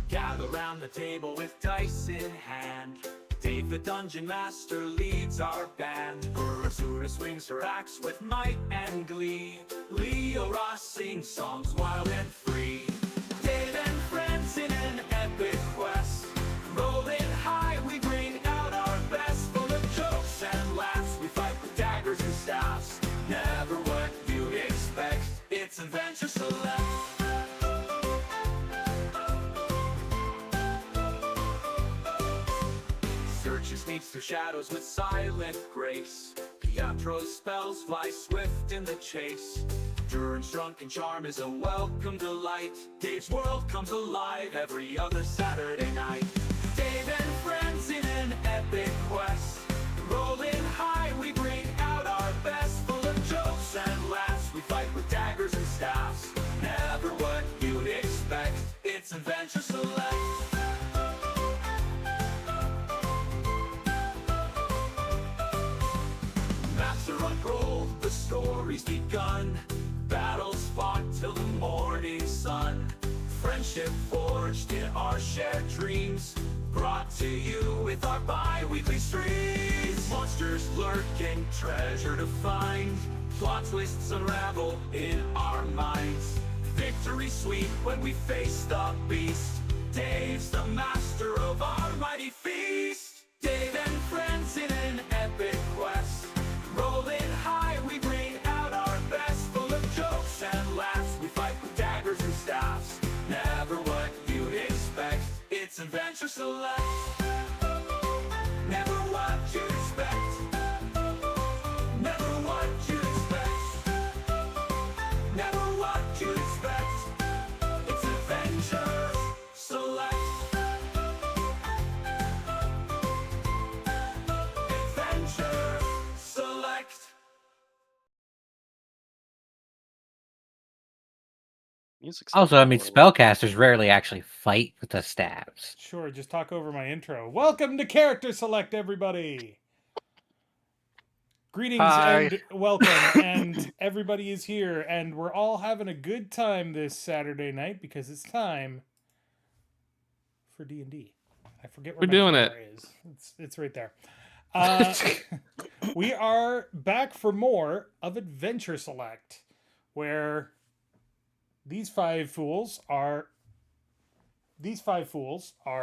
Gather round the table with dice in hand. Dave the Dungeon Master leads our band. Urizura swings her axe with might and glee. Leorah sings songs wild and free. Dave and friends in an epic quest. Rolling high, we bring out our best. Full of jokes and laughs, we fight with daggers and staffs. Never what you'd expect, it's Adventure Select. Sneaks through shadows with silent grace. Pietro's spells fly swift in the chase. Durin's drunken charm is a welcome delight. Dave's world comes alive every other Saturday night. Dave and friends in an epic quest. Rolling high, we bring out our best. Full of jokes and laughs, we fight with daggers and staffs. Never what you'd expect, it's Adventure Select. Unroll, the story's begun. Battles fought till the morning sun. Friendship forged in our shared dreams. Brought to you with our bi-weekly streams. Monsters lurking, treasure to find. Plot twists unravel in our minds. Victory sweet when we face the beast. Dave's the master of our mighty feast. Dave and friends in an epic quest. Rolling high, we bring out our best. Full of jokes and laughs, we fight with daggers and staffs. Never what you'd expect, it's Adventure Select. Never what you'd expect. Never what you'd expect. Never what you'd expect, it's Adventure Select. Adventure Select. Also, I mean, spellcasters rarely actually fight with the staves. Sure, just talk over my intro. Welcome to Character Select, everybody. Greetings and welcome, and everybody is here, and we're all having a good time this Saturday night because it's time for D&D. I forget where We're doing camera is. It's right there. We are back for more of Adventure Select, where these five fools are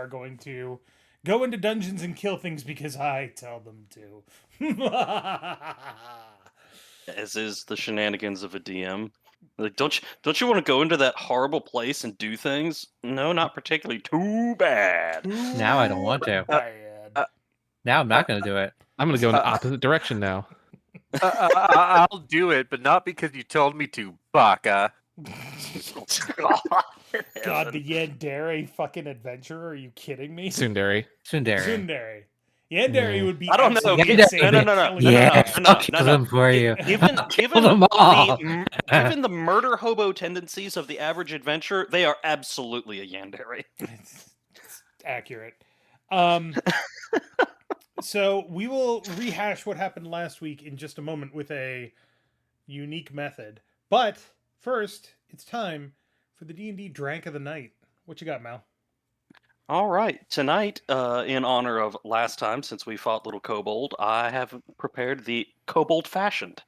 going to go into dungeons and kill things because I tell them to. As is the shenanigans of a DM. Like, don't you want to go into that horrible place and do things? No, not particularly. Too bad. Now I don't want to. Bad. Now I'm not going to do it. I'm going to go in the opposite direction now. I'll do it, but not because you told me to, Baka. God, the Yandere fucking adventurer? Are you kidding me? Tsundere. Yandere would be. I don't know. absolutely Yeah, insane. No. Yeah, I'll kill them for you. Given them all. given the murder hobo tendencies of the average adventurer, they are absolutely a yandere. It's accurate. So we will rehash what happened last week in just a moment with a unique method. But first, it's time for the D&D Drank of the Night. What you got, Mal? All right, tonight, in honor of last time, since we fought Little Kobold, I have prepared the Kobold Fashioned.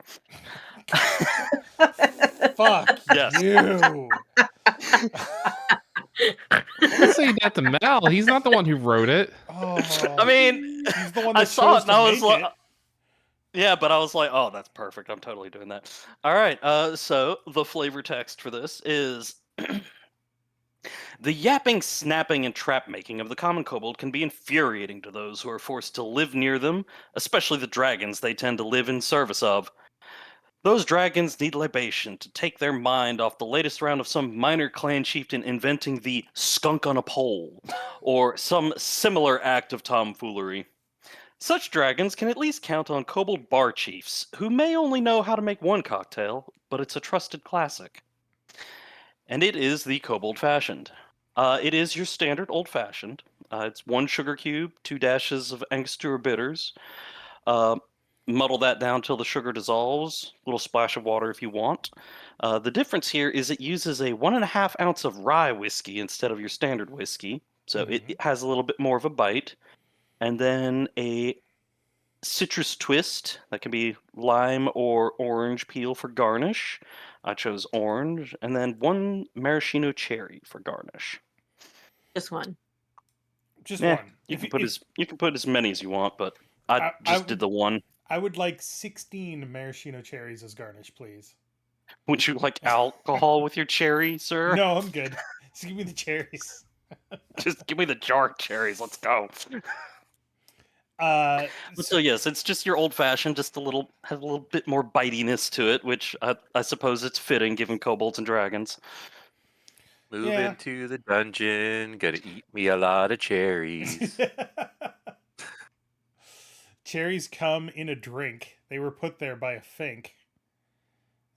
Fuck Yes. you. Let's say that to Mal. He's not the one who wrote it. Oh, I mean, he's the one that I saw chose it and I to was make like, yeah, but I was like, oh, that's perfect. I'm totally doing that. All right, so the flavor text for this is the yapping, snapping, and trap making of the common kobold can be infuriating to those who are forced to live near them, especially the dragons they tend to live in service of. Those dragons need libation to take their mind off the latest round of some minor clan chieftain inventing the skunk on a pole, or some similar act of tomfoolery. Such dragons can at least count on kobold bar chiefs, who may only know how to make one cocktail, but it's a trusted classic. And it is the Kobold Fashioned. It is your standard old-fashioned. It's 1 sugar cube, 2 dashes of Angostura bitters, muddle that down till the sugar dissolves. A little splash of water if you want. The difference here is it uses a 1.5 ounce of rye whiskey instead of your standard whiskey, so it has a little bit more of a bite. And then a citrus twist that can be lime or orange peel for garnish. I chose orange, and then 1 maraschino cherry for garnish. Just one. Just Yeah, one. you can put as many as you want, but I just did the one. I would like 16 maraschino cherries as garnish, please. Would you like alcohol with your cherry, sir? No, I'm good. Just give me the cherries. Just give me the jar of cherries. Let's go. So yes, it's just your old fashioned, just has a little bit more bitiness to it, which I suppose it's fitting given kobolds and dragons. Move Yeah. into the dungeon, gotta eat me a lot of cherries. Cherries come in a drink. They were put there by a fink.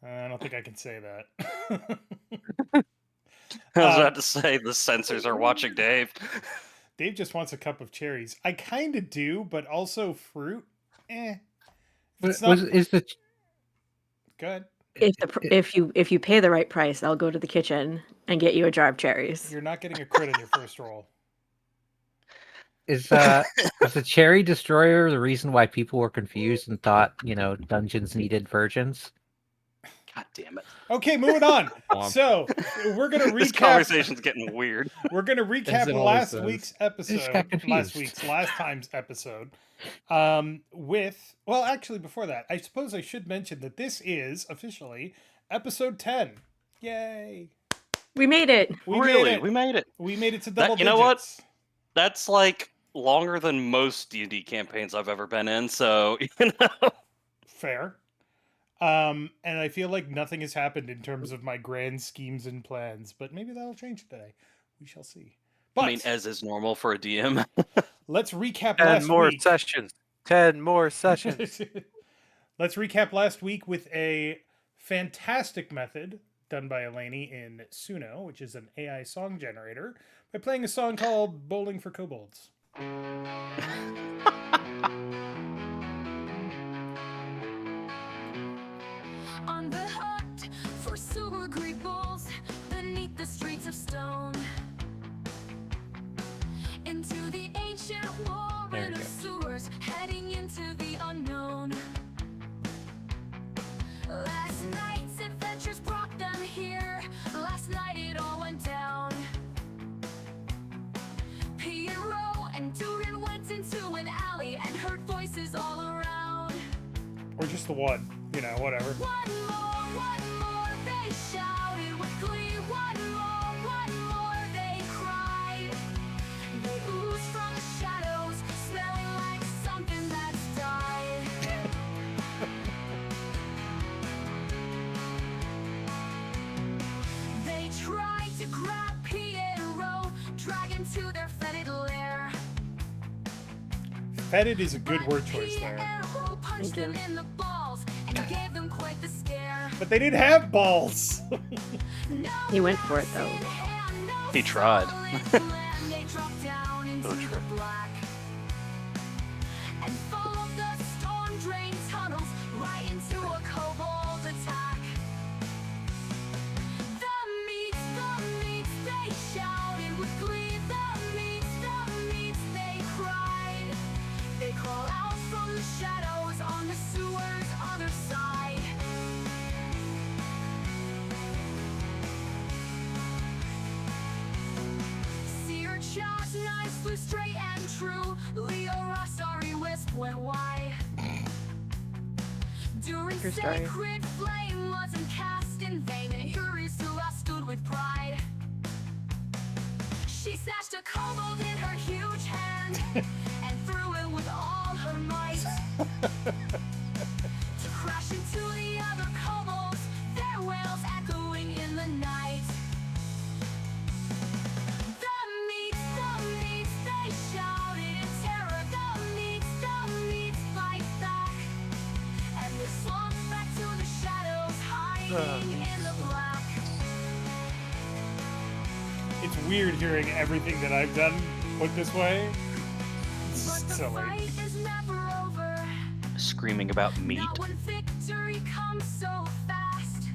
I don't think I can say that. I was about to say the censors are watching Dave. Dave just wants a cup of cherries. I kind of do, but also fruit. If it's not... Good. If you pay the right price, I'll go to the kitchen and get you a jar of cherries. You're not getting a crit on your first roll. Is the cherry destroyer the reason why people were confused and thought, dungeons needed virgins? God damn it. Okay, moving on. So we're gonna recap. This conversation's getting weird. We're gonna recap last time's episode. Actually, before that, I suppose I should mention that this is officially episode 10. Yay! We made it. We made it. We made it to double digits. You know what? That's like longer than most D&D campaigns I've ever been in. So Fair. And I feel like nothing has happened in terms of my grand schemes and plans, but maybe that'll change today. We shall see. But, I mean, as is normal for a DM. Let's recap last week. 10 more sessions. Let's recap last week with a fantastic method done by Elene in Suno, which is an AI song generator, by playing a song called Bowling for Kobolds. On the hunt for silver great balls beneath the streets of stone, into the ancient warren of sewers, heading into the unknown. Last night's adventures brought them here. Last night it all went down. Pietro and Durin went into an alley and heard voices all around. Or just the one, whatever. One more, they shouted with glee. One more, they cried. They oozed from the shadows, smelling like something that's died. They tried to grab Pietro, drag him to their fetid lair. Fetid is a good word choice there. Pietro punched them in the balls and gave them quite the scare. But they didn't have balls. He went for it though. He tried. They dropped down into the black and followed the storm-drained tunnels right into a kobold attack. The meats, they shouted with glee. The meats, they cried. They crawl out from the shadows on the sewer's other side. Search's knives flew straight and true. Leorah, sorry wisp went wide. Durin sacred flame wasn't cast in vain, and Urizura stood with pride. She snatched a kobold in her huge hand and threw it with all her might to crash into the other kobolds, their wails echoing in the night. The meats, they shouted in terror. The meats fight back, and they slunk back to the shadows, hiding in the black. It's weird hearing everything that I've done put this way. It's But the silly. fight is never over. screaming about meat. Now when victory comes so fast,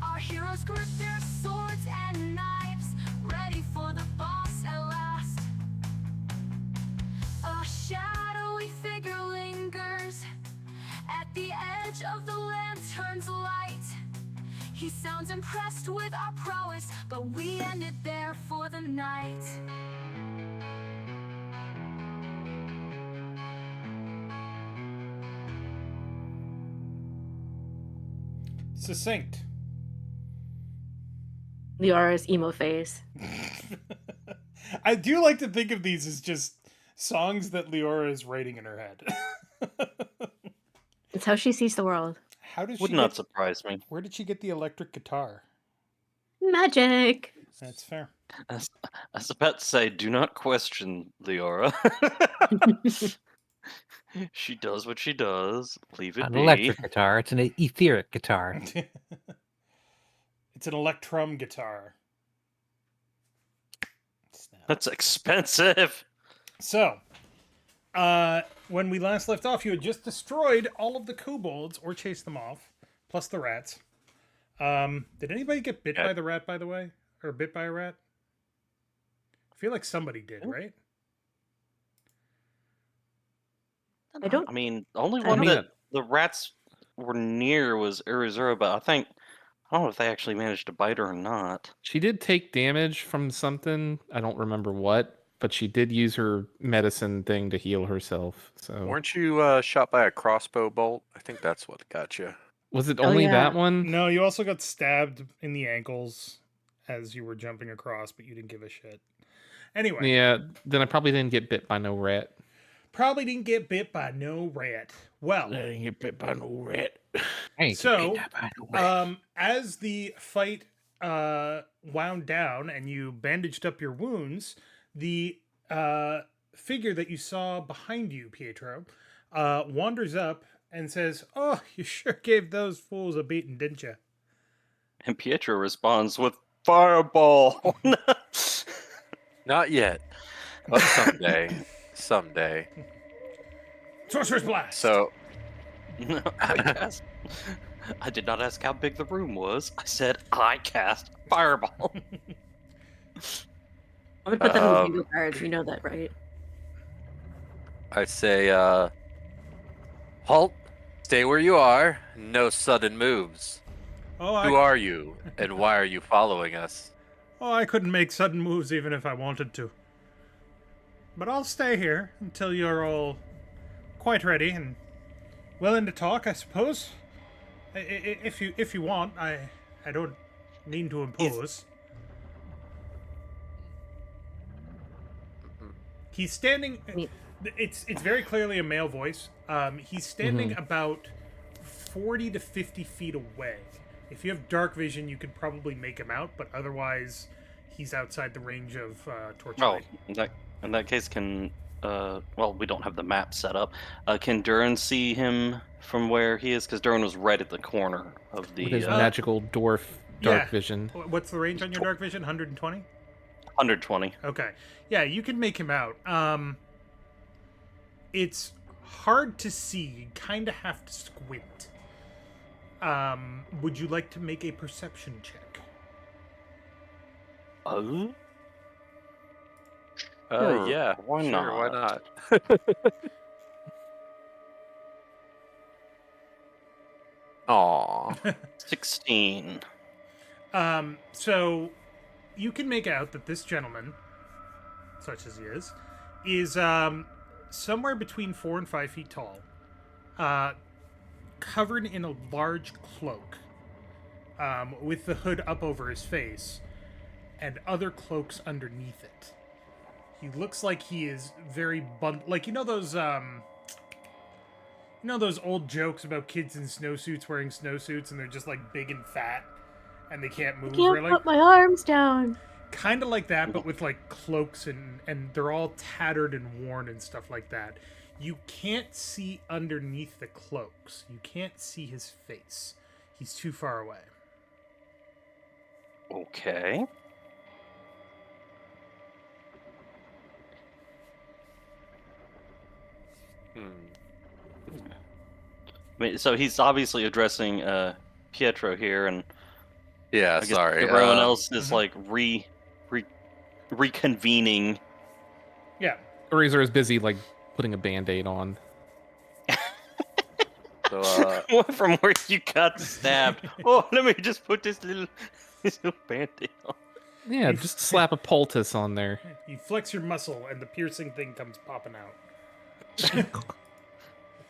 our heroes grip their swords and knives, ready for the boss at last. A shadowy figure lingers at the edge of the lantern's light. He sounds impressed with our prowess, but we end it there for the night. Succinct. Leorah's emo face. I do like to think of these as just songs that Leorah is writing in her head. It's how she sees the world. How does Would she not get, surprise me. where did she get the electric guitar? Magic. That's fair. I was about to say, do not question Leorah. She does what she does. Leave it An be. electric guitar. It's an etheric guitar. It's an electrum guitar. Snap. That's expensive. So, when we last left off, you had just destroyed all of the kobolds, or chased them off, plus the rats. Did anybody get bit by the rat, by the way? Or bit by a rat? I feel like somebody did, right? I don't. I mean, the only I one don't- that the rats were near was Urizura, but I don't know if they actually managed to bite her or not. She did take damage from something. I don't remember what, but she did use her medicine thing to heal herself. So Weren't you shot by a crossbow bolt? I think that's what got you. was it Oh, only yeah. that one? No, you also got stabbed in the ankles as you were jumping across, but you didn't give a shit. Anyway, Yeah, then I probably didn't get bit by no rat. probably didn't get bit by no rat. Well, didn't get bit by no rat. So, as the fight wound down and you bandaged up your wounds, the figure that you saw behind you, Pietro, wanders up and says, "Oh, you sure gave those fools a beating, didn't you?" And Pietro responds with fireball. Not yet, but someday. Someday. Sorcerer's Blast! So, No, I did not ask how big the room was. I said I cast fireball. I'm gonna put that on the Um, bingo cards. You know that, right? I say, halt, stay where you are, no sudden moves. Oh, Who are you, and why are you following us? I couldn't make sudden moves even if I wanted to. But I'll stay here until you're all quite ready and willing to talk, I suppose. If you want, I don't mean to impose. He's standing. Me- It's very clearly a male voice. He's standing about 40 to 50 feet away. If you have dark vision, you could probably make him out, but otherwise, he's outside the range of torchlight. In that case, can well, we don't have the map set up. Can Durin see him from where he is? Because Durin was right at the corner of the With his magical dwarf dark Yeah. vision. What's the range on your dark vision? 120? 120. Okay. Yeah, you can make him out. It's hard to see. You kind of have to squint. Would you like to make a perception check? Oh, Sure, Yeah, why sure, why not? not? Aw. 16. So you can make out that this gentleman, such as he is somewhere between 4 and 5 feet tall, covered in a large cloak, with the hood up over his face, and other cloaks underneath it. He looks like he is very like those old jokes about kids in snowsuits wearing snowsuits and they're just like big and fat and they can't move Can't really. put my arms down. Kind of like that, but with like cloaks and they're all tattered and worn and stuff like that. You can't see underneath the cloaks. You can't see his face. He's too far away. Okay. mean, so he's obviously addressing Pietro here, and Yeah, I guess sorry. everyone else is Mhm. like reconvening. Yeah. Urizura is busy like putting a band-aid on. So, From where you got stabbed. Oh, let me just put this little band-aid on. Yeah, You- just slap a poultice on there. You flex your muscle, and the piercing thing comes popping out.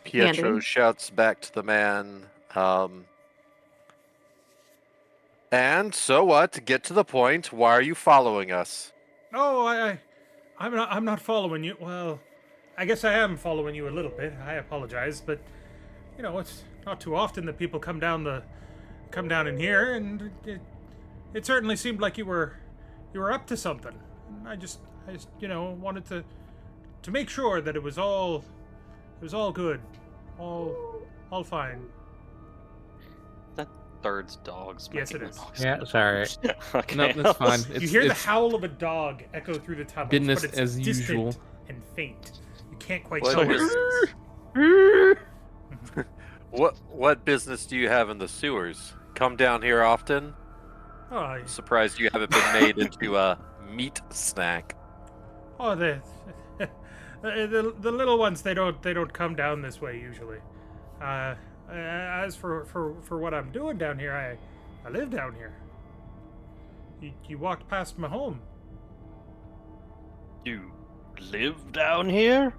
Pietro Band-Aid. shouts back to the man, and so what? Get to the point. Why are you following us? Oh, I'm not following you. Well, I guess I am following you a little bit. I apologize, but it's not too often that people come down in here, and it certainly seemed like you were up to something. I just wanted to make sure that it was all good, all fine. That third's dog's Yes, making it the is. noise. Yeah, sorry. Okay. No, that's fine. You hear the howl of a dog echo through the tunnels, business but it's as distant usual. and faint. You can't quite What tell is- where it is. What business do you have in the sewers? Come down here often? Oh, Surprised you haven't been made into a meat snack. oh, the little ones, they don't come down this way usually. As for what I'm doing down here, I live down here. You walked past my home. You live down here?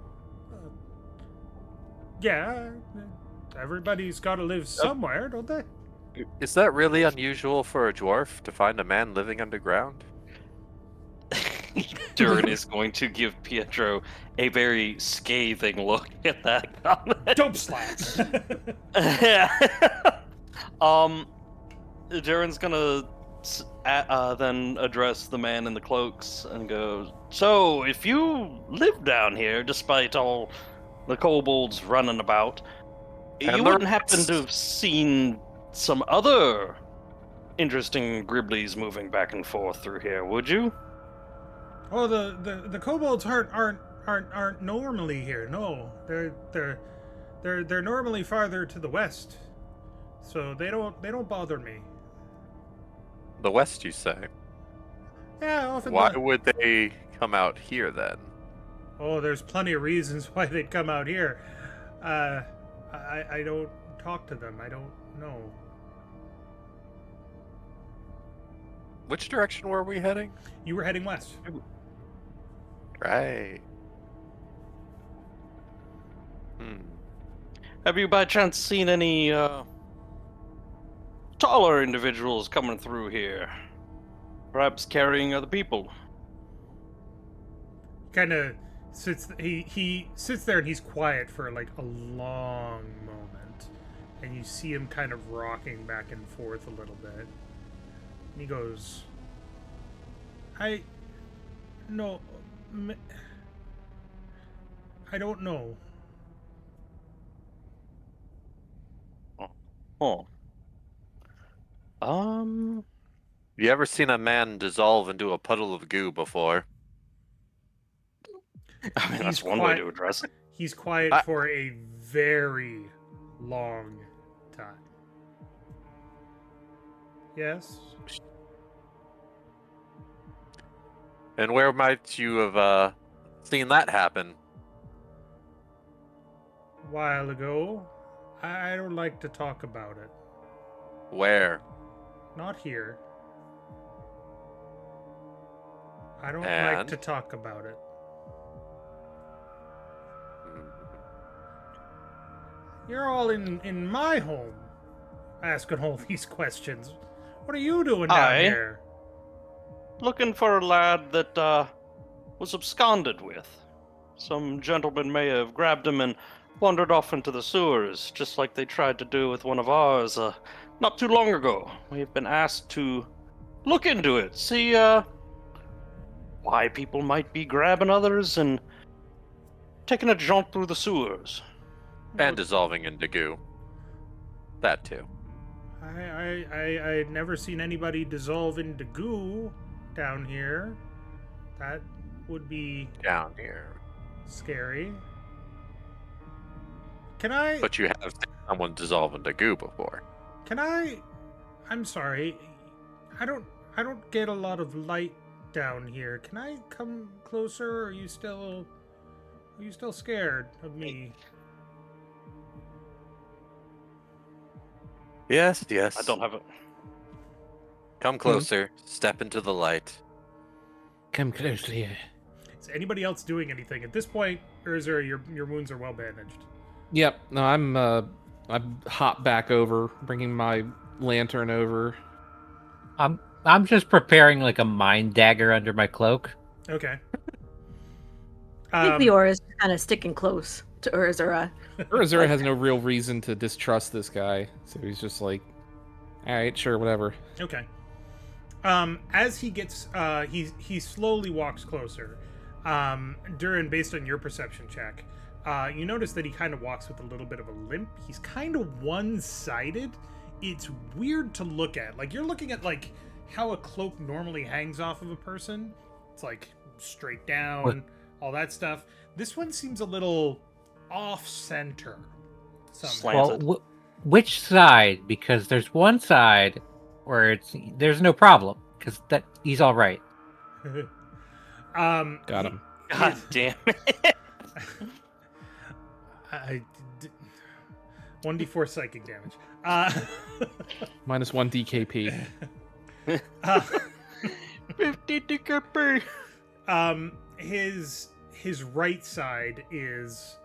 Yeah, everybody's got to live somewhere, don't they? Is that really unusual for a dwarf to find a man living underground? Durin is going to give Pietro a very scathing look at that comment. Dope slaps. Durin's gonna then address the man in the cloaks and go, "So, if you live down here, despite all the kobolds running about, And you the wouldn't happen rest. to have seen some other interesting gribblies moving back and forth through here, would you?" Oh, the kobolds aren't normally here. No, they're normally farther to the west, so they don't bother me. The West, you say? Yeah, often. Why would they come out here then? Oh, there's plenty of reasons why they'd come out here. I don't talk to them. I don't know. Which direction were we heading? You were heading west. Right. Have you by chance seen any taller individuals coming through here? Perhaps carrying other people? Kind of sits. He sits there and he's quiet for like a long moment, and you see him kind of rocking back and forth a little bit. And he goes, I don't know. Oh. You ever seen a man dissolve into a puddle of goo before? I mean, that's He's one way quiet. to address it. He's quiet I- for a very long time. Yes. And where might you have seen that happen? While ago. I don't like to talk about it. Where? Not here. I don't like And? to talk about it. You're all in my home, asking all these questions. What are you doing down Aye. here? Looking for a lad that was absconded with. Some gentleman may have grabbed him and wandered off into the sewers, just like they tried to do with one of ours not too long ago. We've been asked to look into it, see why people might be grabbing others and taking a jaunt through the sewers. And dissolving into goo. That too. I'd never seen anybody dissolve into goo down here. That would be Down here. scary. Can I? But you have someone dissolve into goo before. Can I? I'm sorry. I don't. I don't get a lot of light down here. Can I come closer? Or are you still? Are you still scared of me? Yes, yes. I don't have it. Come closer. Step into the light. Come closely. Is anybody else doing anything at this point, or is there your wounds are well bandaged? Yep. No, I'm hop back over, bringing my lantern over. I'm just preparing like a mind dagger under my cloak. Okay. I think Leorah is kind of sticking close to Urizura. Urizura has no real reason to distrust this guy, so he's just like, all right, sure, whatever. Okay. As he gets, he slowly walks closer. Durin, based on your perception check, you notice that he kind of walks with a little bit of a limp. He's kind of one-sided. It's weird to look at. Like, you're looking at, like, how a cloak normally hangs off of a person. It's, like, straight down, What? all that stuff. This one seems a little off-center somehow. Slanted. Well, which side? Because there's one side where there's no problem because that he's all right. Got him. God damn it. I 1d4 psychic damage. Minus 1 DKP. 50 DKP. His right side is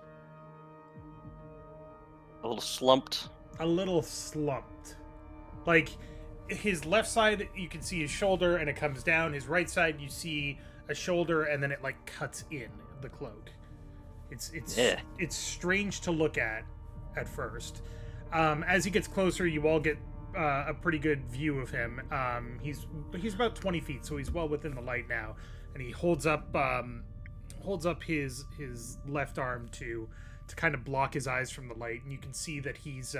A little slumped. a little slumped. Like, his left side, you can see his shoulder and it comes down. His right side, you see a shoulder and then it like cuts in the cloak. Yeah. It's strange to look at first. As he gets closer, you all get a pretty good view of him. He's about 20 feet, so he's well within the light now, and he holds up his left arm to kind of block his eyes from the light, and you can see that he's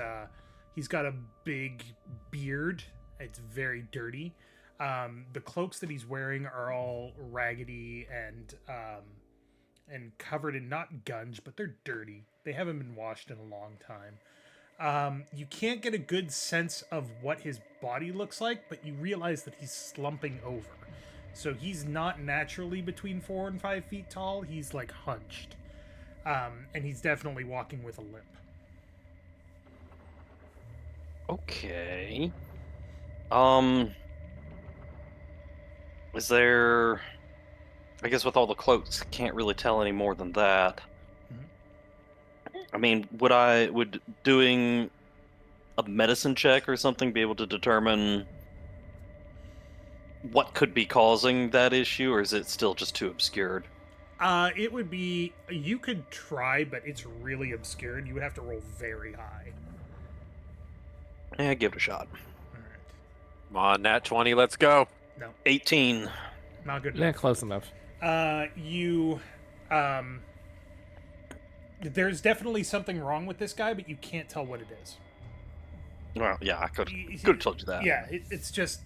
got a big beard. It's very dirty. The cloaks that he's wearing are all raggedy and covered in not gunge, but they're dirty. They haven't been washed in a long time. You can't get a good sense of what his body looks like, but you realize that he's slumping over. So he's not naturally between 4 and 5 feet tall. He's like hunched. And he's definitely walking with a limp. Okay. Is there... I guess with all the cloaks, can't really tell any more than that. I mean, would doing a medicine check or something be able to determine what could be causing that issue, or is it still just too obscured? It would be... You could try, but it's really obscured. You would have to roll very high. Yeah, give it a shot. All right. Come on, nat 20, let's go. 18. Not good Yeah, enough. close enough. There's definitely something wrong with this guy, but you can't tell what it is. Well, yeah, I could have told you that. Yeah, it's just...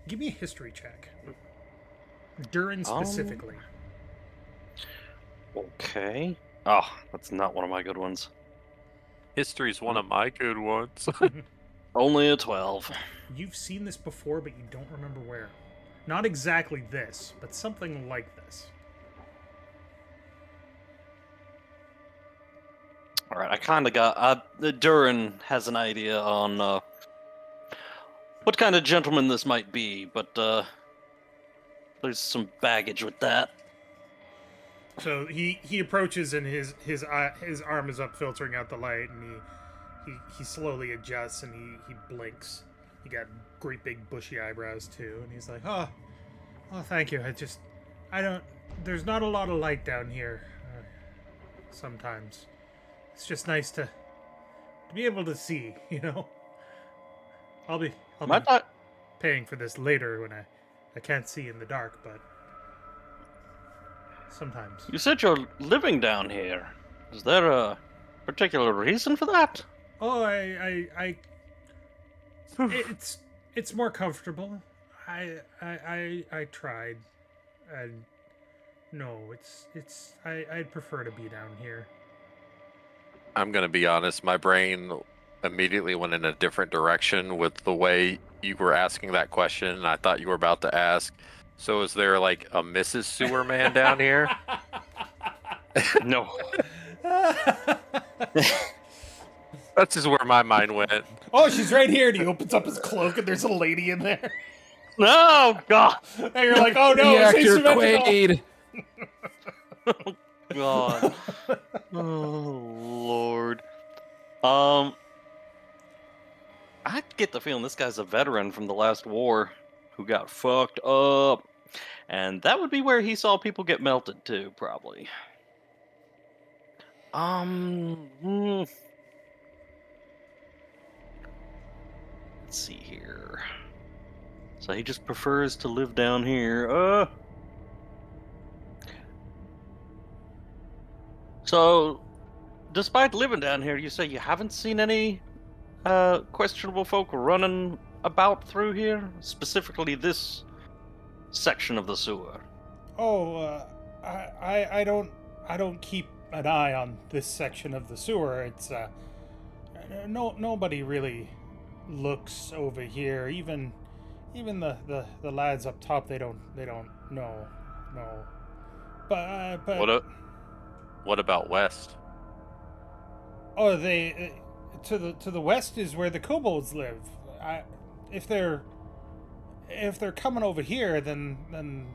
Give me a history check. Durin specifically. Okay. Oh, that's not one of my good ones. History's one of my good ones. Only a 12. You've seen this before, but you don't remember where. Not exactly this, but something like this. Alright, I kind of got... Durin has an idea on what kind of gentleman this might be, but there's some baggage with that. So he approaches and his arm is up, filtering out the light, and he slowly adjusts and he blinks. He got great big bushy eyebrows too, and he's like, oh, thank you. There's not a lot of light down here. Sometimes it's just nice to be able to see, you know. I'll be paying for this later when I can't see in the dark, but sometimes. You said you're living down here. Is there a particular reason for that? Oh, it's more comfortable. I tried, and no, I'd prefer to be down here. I'm gonna be honest. My brain immediately went in a different direction with the way you were asking that question, and I thought you were about to ask. So, is there like a Mrs. Sewer Man down here? No. That's just where my mind went. Oh, she's right here. And he opens up his cloak, and there's a lady in there. No, God. And you're like, oh no, the it's actor asymmetrical. Quaid. God. Oh, Lord. I get the feeling this guy's a veteran from the last war who got fucked up. And that would be where he saw people get melted too, probably. Let's see here. So he just prefers to live down here. So, despite living down here, you say you haven't seen any questionable folk running about through here, specifically this section of the sewer. Oh, I don't keep an eye on this section of the sewer. It's nobody really looks over here. Even the lads up top, they don't know. No. But What about West? oh, they to the west is where the kobolds live. If they're coming over here, then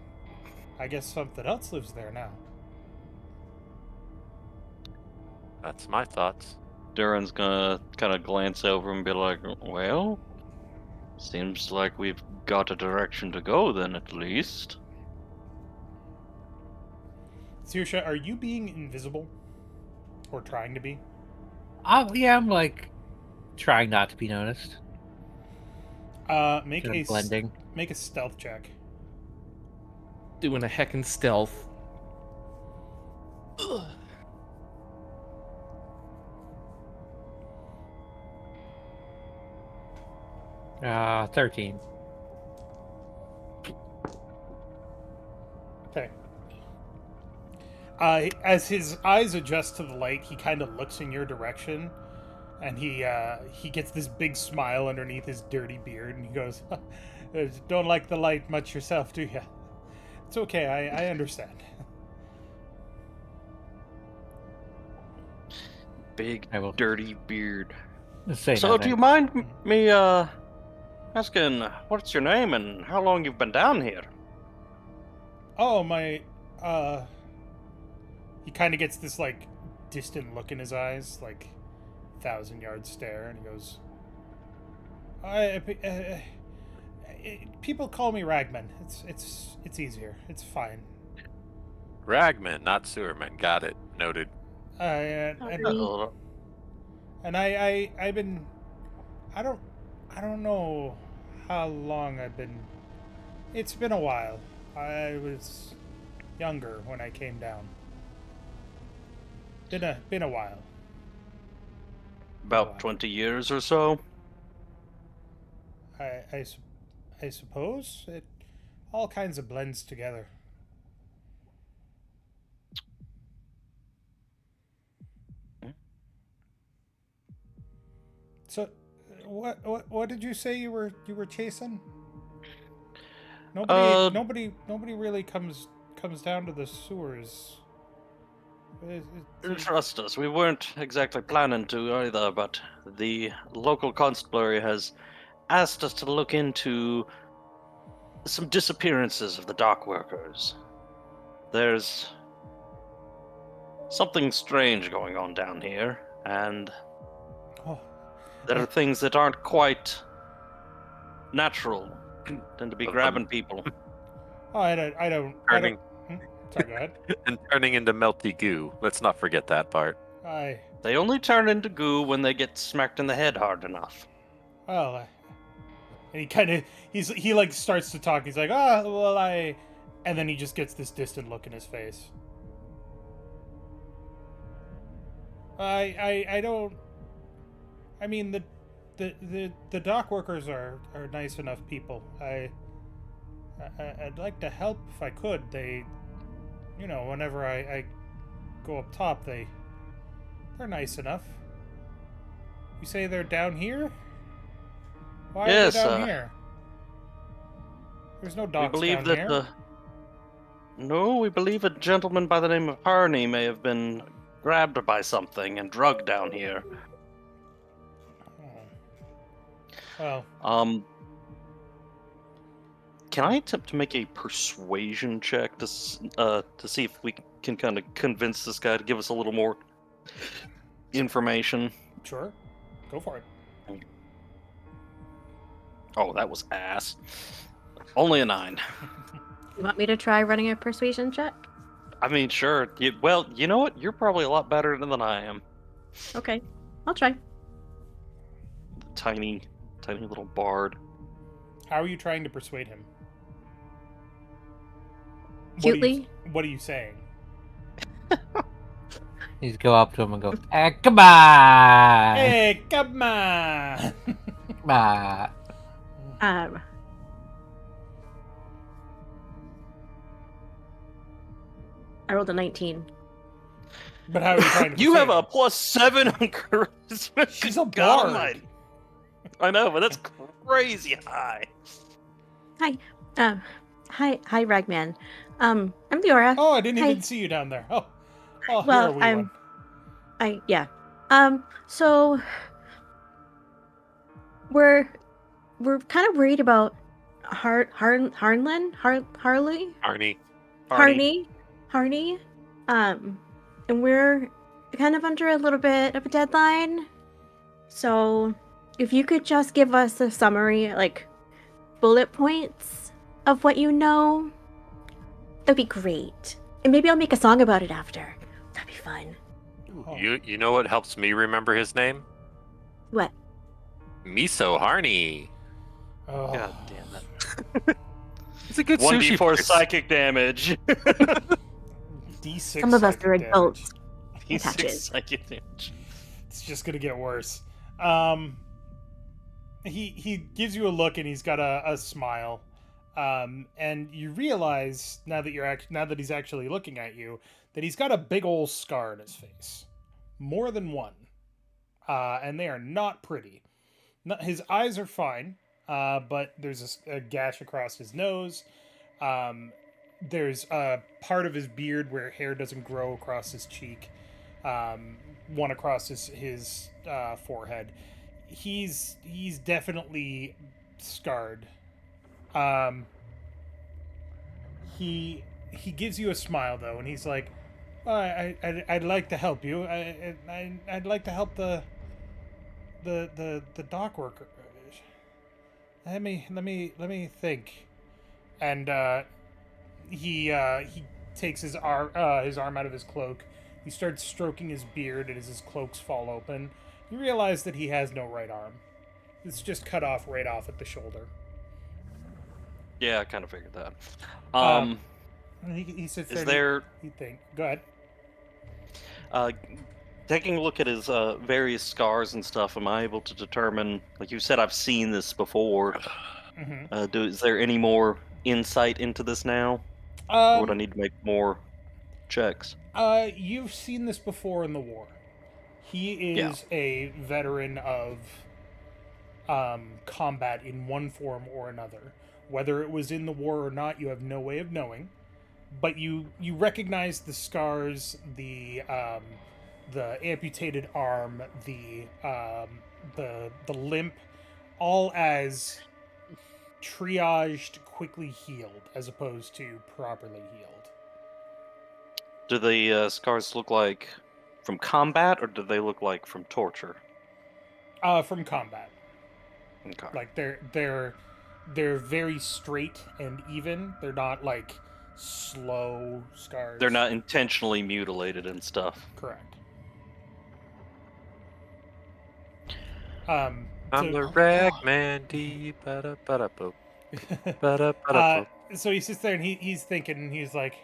I guess something else lives there now. That's my thoughts. Durin's gonna kind of glance over and be like, well, seems like we've got a direction to go then, at least. Saoirse, are you being invisible? Or trying to be? Yeah, I'm like trying not to be noticed. Make Kind a of blending. make a stealth check. Doing a heckin' stealth. 13. Okay. As his eyes adjust to the light, he kind of looks in your direction, and he gets this big smile underneath his dirty beard, and he goes, "Don't like the light much yourself, do you? It's okay. I understand." Big, I will dirty beard. say So, nothing. do you mind me asking what's your name and how long you've been down here? Oh, my, he kind of gets this, like, distant look in his eyes, like, 1,000-yard stare, and he goes, people call me Ragman. It's easier. It's fine. Ragman, not Sewerman. Got it. Noted. And I've been, I don't know how long I've been. It's been a while. I was younger when I came down. Been a while. About 20 years or so? I suppose it all kinds of blends together. So, what did you say you were chasing? Nobody really comes down to the sewers. Trust us, we weren't exactly planning to either, but the local constabulary has asked us to look into some disappearances of the dock workers. There's something strange going on down here, and Oh, there are things that aren't quite natural. Tend to be grabbing people. oh, I don't. Turning Sorry, go ahead. and turning into melty goo. Let's not forget that part. They only turn into goo when they get smacked in the head hard enough. Well, and he kind of he like starts to talk. He's like, and then he just gets this distant look in his face. I don't. I mean the dock workers are nice enough people. I'd like to help if I could. They, whenever I go up top, they They're nice enough. You say they're down here? Why Yes, are they down here? There's no we docks believe down that. here. No, we believe a gentleman by the name of Harney may have been grabbed by something and drugged down here. Well, Can I attempt to make a persuasion check to see if we can kind of convince this guy to give us a little more information? sure. Go for it. Oh, that was ass. Only a 9. You want me to try running a persuasion check? I mean, sure. Well, you know what? You're probably a lot better than I am. Okay, I'll try. Tiny little bard. How are you trying to persuade him? Cutely. What are you saying? You just go up to him and go, come on! Hey, come on! Come on. I rolled a 19. But how are you trying to You have a persuade him? +7 on charisma. She's a God bard. almighty. I know, but that's crazy high. Hi, hi, Ragman. I'm Leorah. Oh, I didn't Hi. even see you down there. Oh, Well, you're a wee one. Yeah. So we're kind of worried about Harley. And we're kind of under a little bit of a deadline. So if you could just give us a summary, like bullet points of what you know, that'd be great. And maybe I'll make a song about it after. That'd be fun. Oh. You know what helps me remember his name? What? Miso Harney. Oh. God damn it. He's a good 1d4 sushi person. psychic damage. D6 Some of us psychic are damage. adults. D6 Patches. psychic damage. It's just gonna get worse. He gives you a look and he's got a smile, and you realize now that he's actually looking at you that he's got a big old scar on his face, more than one, and they are not pretty. His eyes are fine, but there's a gash across his nose. There's a part of his beard where hair doesn't grow across his cheek. One across his forehead. He's definitely scarred. He gives you a smile though, and he's like, I'd like to help you. I'd like to help the dock worker. Let me think. And he takes his arm out of his cloak. He starts stroking his beard as his cloaks fall open. You realize that he has no right arm. It's just cut off right off at the shoulder. Yeah, I kind of figured that. And he sits there. Is there... He go ahead. Taking a look at his various scars and stuff, am I able to determine, like you said, I've seen this before. Mm-hmm. Is there any more insight into this now? Or would I need to make more checks? You've seen this before in the war. He is a veteran of combat in one form or another. Whether it was in the war or not, you have no way of knowing. But you recognize the scars, the amputated arm, the limp, all as triaged, quickly healed, as opposed to properly healed. Do the scars look like from combat, or do they look like from torture? From combat. Okay. Like they're very straight and even. They're not like slow scars. They're not intentionally mutilated and stuff. Correct. I'm so- the Ragman. Ba-da-ba-da-bo. Ba-da-ba-da-bo. So he sits there and he's thinking, and he's like,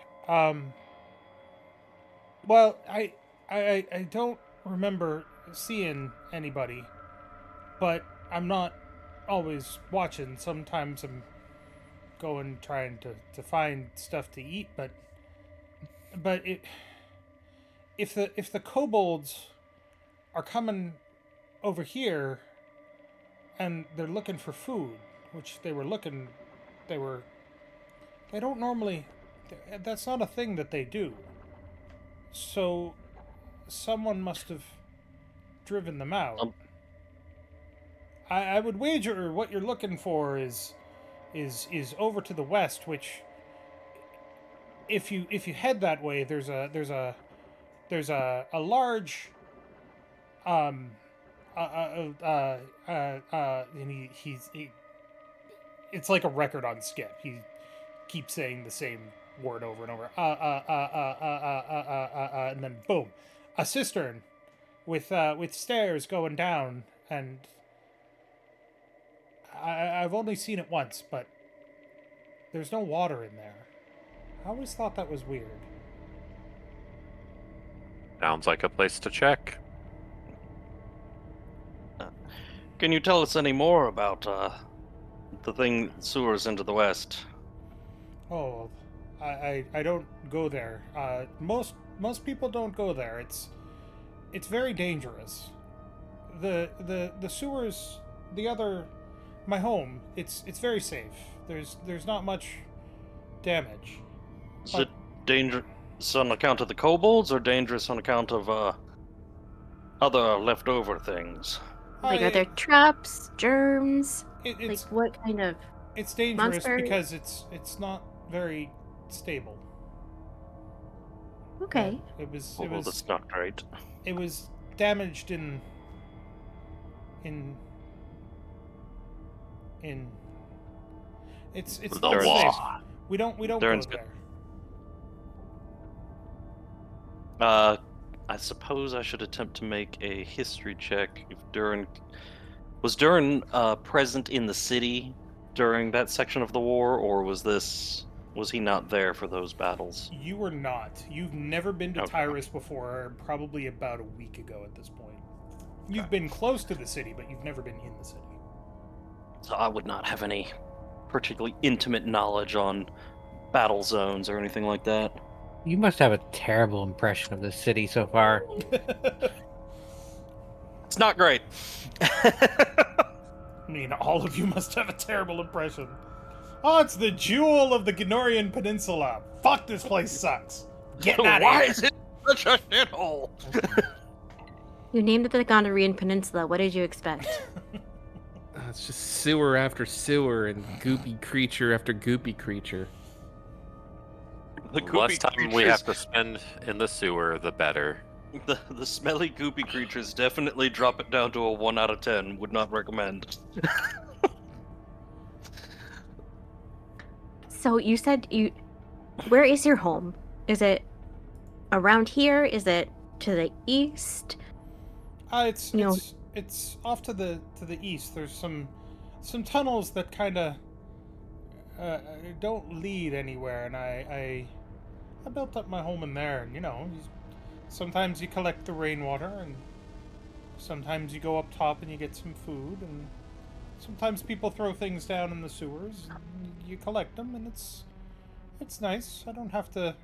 well, I don't remember seeing anybody, but I'm not always watching. Sometimes I'm going trying to find stuff to eat, but if the kobolds are coming over here, and they're looking for food, which they don't normally. That's not a thing that they do. So, someone must have driven them out. I would wager what you're looking for is over to the west, which if you head that way, there's a large and he it's like a record on skip. He keeps saying the same word over and over. And then boom, a cistern with stairs going down, and I've only seen it once, but there's no water in there. I always thought that was weird. Sounds like a place to check. Can you tell us any more about the thing sewers into the west? Oh, I don't go there. Most people don't go there. It's very dangerous. The sewers, my home, it's very safe. There's not much damage. Is it dangerous on account of the kobolds, or dangerous on account of other leftover things? Like, are there traps, germs? It's Like, what kind of... it's dangerous monster? because it's not very stable. Okay. It was That's not great. it was damaged in it's The not safe. law. We don't go Durin's there. I suppose I should attempt to make a history check. If Durin was present in the city during that section of the war, or was he not there for those battles? You were not. You've never been to Okay. Tyrus before, probably about a week ago at this point. You've been close to the city, but you've never been in the city. So I would not have any particularly intimate knowledge on battle zones or anything like that. You must have a terrible impression of the city so far. It's not great. I mean, all of you must have a terrible impression. Oh, it's the jewel of the Gnorian Peninsula. Fuck, this place sucks. Get out of Why here. is it such a shithole? You named it the Gondorian Peninsula. What did you expect? It's just sewer after sewer and goopy creature after goopy creature. The The less goopy time we creatures- have to spend in the sewer, the better. The smelly goopy creatures definitely drop it down to a 1 out of 10. Would not recommend. So you said where is your home? Is it around here? Is it to the east? It's No. it's off to the east. There's some tunnels that kind of don't lead anywhere, and I built up my home in there. And sometimes you collect the rainwater, and sometimes you go up top and you get some food, and sometimes people throw things down in the sewers, and you collect them, and it's nice. I don't have to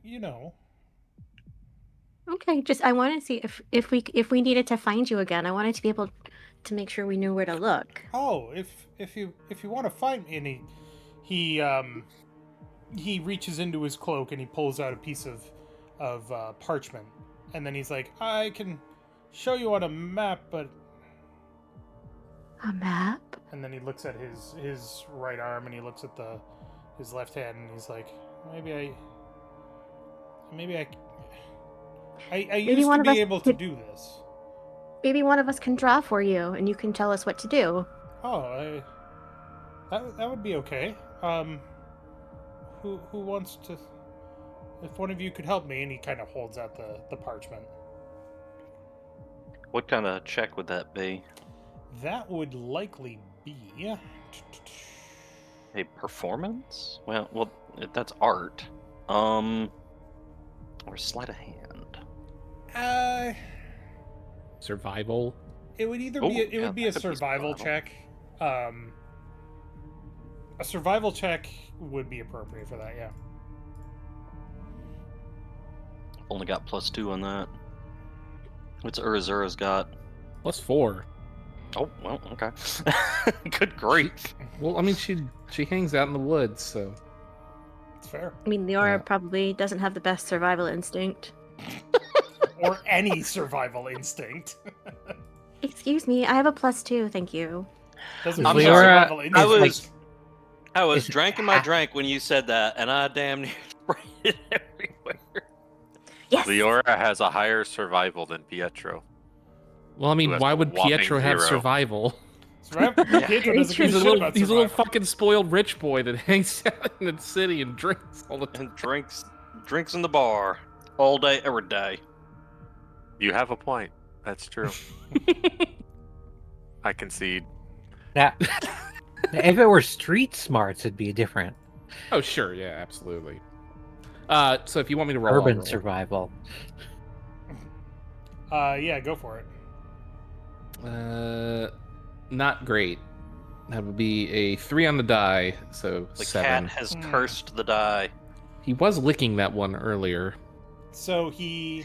you know. Okay, just I want to see if we needed to find you again. I wanted to be able to make sure we knew where to look. Oh, if you want to find me, and he reaches into his cloak and he pulls out a piece of parchment, and then he's like, I can show you on a map, but A map? and then he looks at his right arm and he looks at his left hand and he's like, maybe I used one to of be us able to could- do this. Maybe one of us can draw for you, and you can tell us what to do. Oh, that would be okay. Who wants to? If one of you could help me, and he kind of holds out the parchment. What kind of check would that be? That would likely be A performance? Well, that's art. Or sleight of hand. Survival. It would either Oh, be yeah, a that could be survival survival. check. A survival check would be appropriate for that, yeah. only got +2 on that. What's Urizura's got? +4. Oh, well, okay. Good grief. Well, I mean, she hangs out in the woods, so. It's fair. I mean, Leorah Yeah. probably doesn't have the best survival instinct. Or any survival instinct. Excuse me, I have a +2, thank you. Doesn't I'm mean sorry. survival I instinct. was Is- drinking my drink when you said that, and I damn near sprayed it everywhere. Yes! Leorah has a higher survival than Pietro. Well, I Who mean, has why a would whopping Pietro have 0. survival? Pietro doesn't give a He's shit a little, about he's a little survival. fucking spoiled rich boy that hangs out in the city and drinks all the time. And drinks in the bar all day, every day. You have a point. That's true. I concede. Now, if it were street smarts, it'd be different. Oh, sure, yeah, absolutely. So if you want me to roll, I'll Urban roll. survival. Yeah, go for it. Not great. That would be a 3 on the die, so The 7. cat has cursed the die. He was licking that one earlier. So he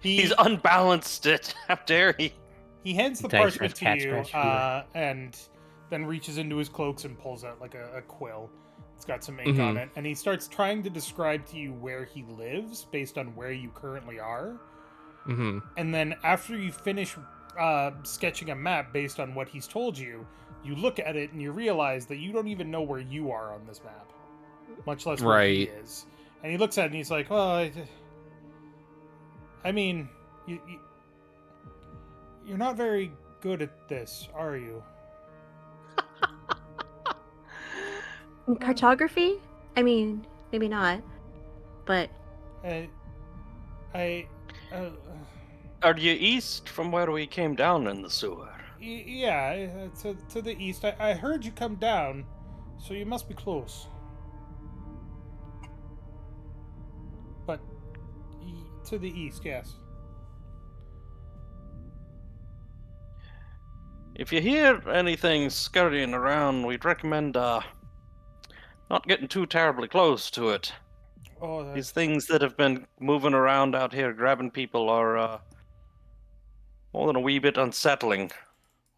He's unbalanced it. How dare he? he hands the Dice parchment to cat you, scratch fever. and then reaches into his cloaks and pulls out like a quill. It's got some ink on Mhm. it, and he starts trying to describe to you where he lives based on where you currently are. Mm-hmm. And then after you finish sketching a map based on what he's told you, you look at it and you realize that you don't even know where you are on this map, much less where he Right. is. And he looks at it and he's like, "Well, I mean, you're not very good at this, are you?" Cartography? I mean, maybe not. But I Are you east from where we came down in the sewer? yeah, to the east. I heard you come down, so you must be close. But to the east, yes. If you hear anything scurrying around, we'd recommend not getting too terribly close to it. Oh, These things that have been moving around out here grabbing people are more than a wee bit unsettling.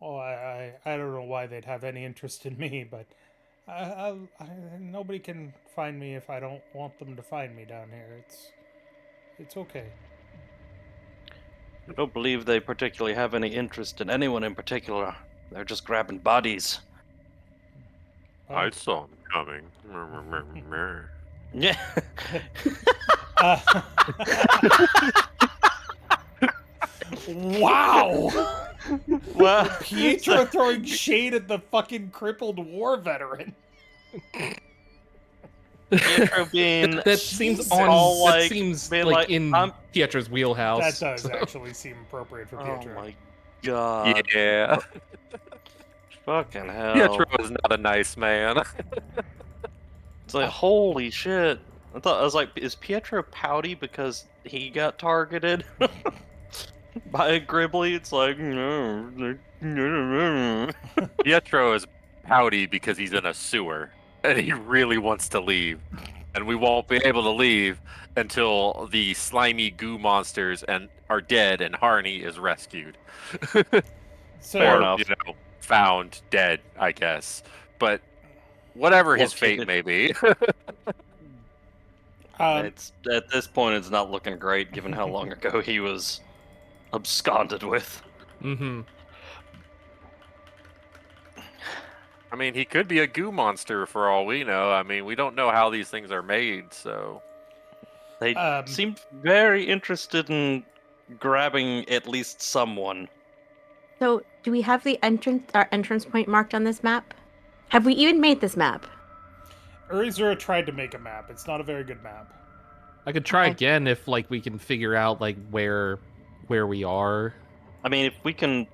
oh, I don't know why they'd have any interest in me, but nobody can find me if I don't want them to find me down here. It's okay. I don't believe they particularly have any interest in anyone in particular. They're just grabbing bodies. I saw him coming. Yeah. Wow! Well, Pietro throwing shade at the fucking crippled war veteran. Pietro being That seems Jesus. on. all that like, seems being like like, in I'm- Pietro's wheelhouse. That does so- actually seem appropriate for oh Pietro. my god. Yeah. Fucking hell. Pietro is not a nice man. It's like, holy shit. I was like, is Pietro pouty because he got targeted by a Gribbly? It's like, no. Pietro is pouty because he's in a sewer and he really wants to leave. And we won't be able to leave until the slimy goo monsters are dead and Harney is rescued. So Fair or, enough. found dead, I guess. But whatever his fate Located. may be. It's at this point, it's not looking great given how long ago he was absconded with. Mm-hmm. I mean, he could be a goo monster for all we know. I mean, we don't know how these things are made, so. They Um, seemed very interested in grabbing at least someone. so, do we have our entrance point marked on this map? Have we even made this map? Urizura tried to make a map. It's not a very good map. I could try Okay. again if we can figure out where we are. I mean, if we can,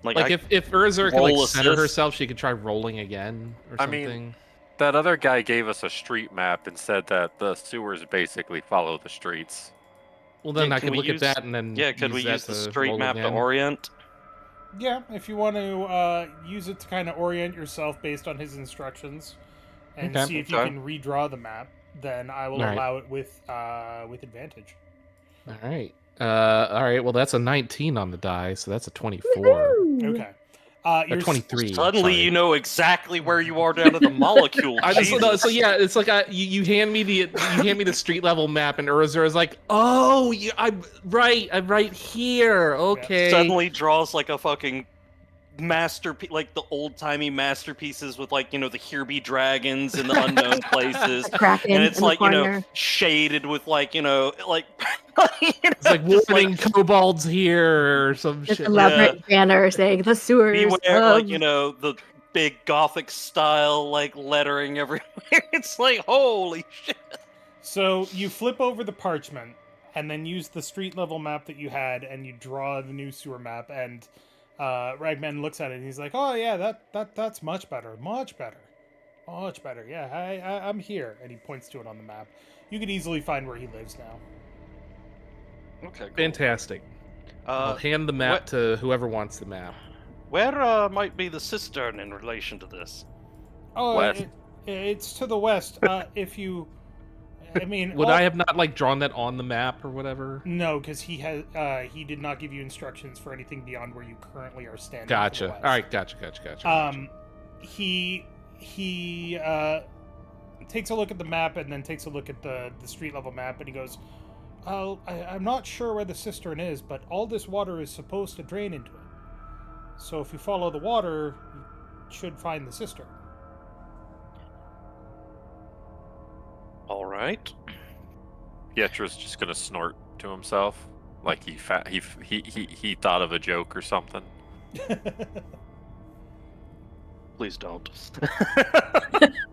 If Urizura could roll center assist. herself, she could try rolling again or I something. mean, that other guy gave us a street map and said that the sewers basically follow the streets. well, then yeah, I can could we look use- at that and then could we that use the to street roll map again. to orient? Yeah, if you want to use it to kind of orient yourself based on his instructions and Okay. see if you Okay. can redraw the map, then I will Alright. allow it with advantage. All right. All right. Well, that's a 19 on the die, so that's a 24 Woohoo! Okay. or You're 23. Suddenly, sorry. you know exactly where you are down to the molecule. I just no, Jesus. so yeah, it's like you hand me the street level map, and Urizura is like, oh, I'm right here. Okay. Suddenly draws like a fucking masterpiece, like the old timey masterpieces with like the here be dragons in the unknown places, The Kraken and it's in the like corner. shaded with like like It's like just warning kobolds here or some This shit. elaborate banner saying the sewers beware, of... like the big gothic style like lettering everywhere. It's like holy shit. So you flip over the parchment and then use the street level map that you had, and you draw the new sewer map. And Ragman looks at it and he's like, "Oh yeah, that's much better, much better, much better. Yeah, I'm here." And he points to it on the map. You could easily find where he lives now. Okay, cool. Fantastic. I'll hand the map to whoever wants the map. Where might be the cistern in relation to this? Oh, West. It's to the west. If you, I mean, Would I have not like drawn that on the map or whatever? No, because he has. He did not give you instructions for anything beyond where you currently are standing. to the Gotcha. west. All right, gotcha. He takes a look at the map and then takes a look at the street level map, and he goes, I'm not sure where the cistern is, but all this water is supposed to drain into it. So if you follow the water, you should find the cistern. All right. Pietro's just gonna snort to himself, like he thought of a joke or something. Please don't.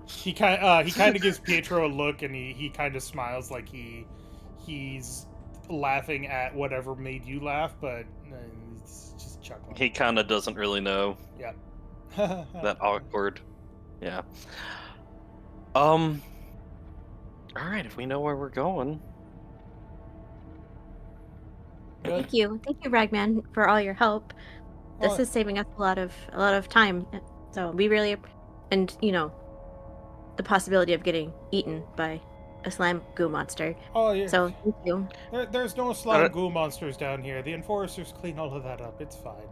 He kind of gives Pietro a look, and he kind of smiles like he's laughing at whatever made you laugh, but it's just chuckling. He kind of doesn't really know. Yeah. That awkward. Yeah. All right, if we know where we're going. Thank you, Ragman, for all your help. This Oh. is saving us a lot of time. So we really, and the possibility of getting eaten by a slime goo monster. Oh yeah. So thank you. There's no slime goo monsters down here. The enforcers clean all of that up. It's fine.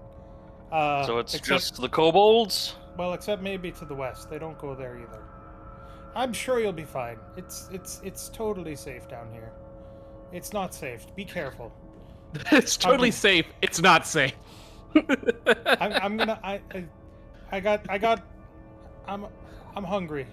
So it's except, just the kobolds? well, except maybe to the west. They don't go there either. I'm sure you'll be fine. It's totally safe down here. It's not safe. Be careful. It's totally Okay. safe. It's not safe. I'm hungry.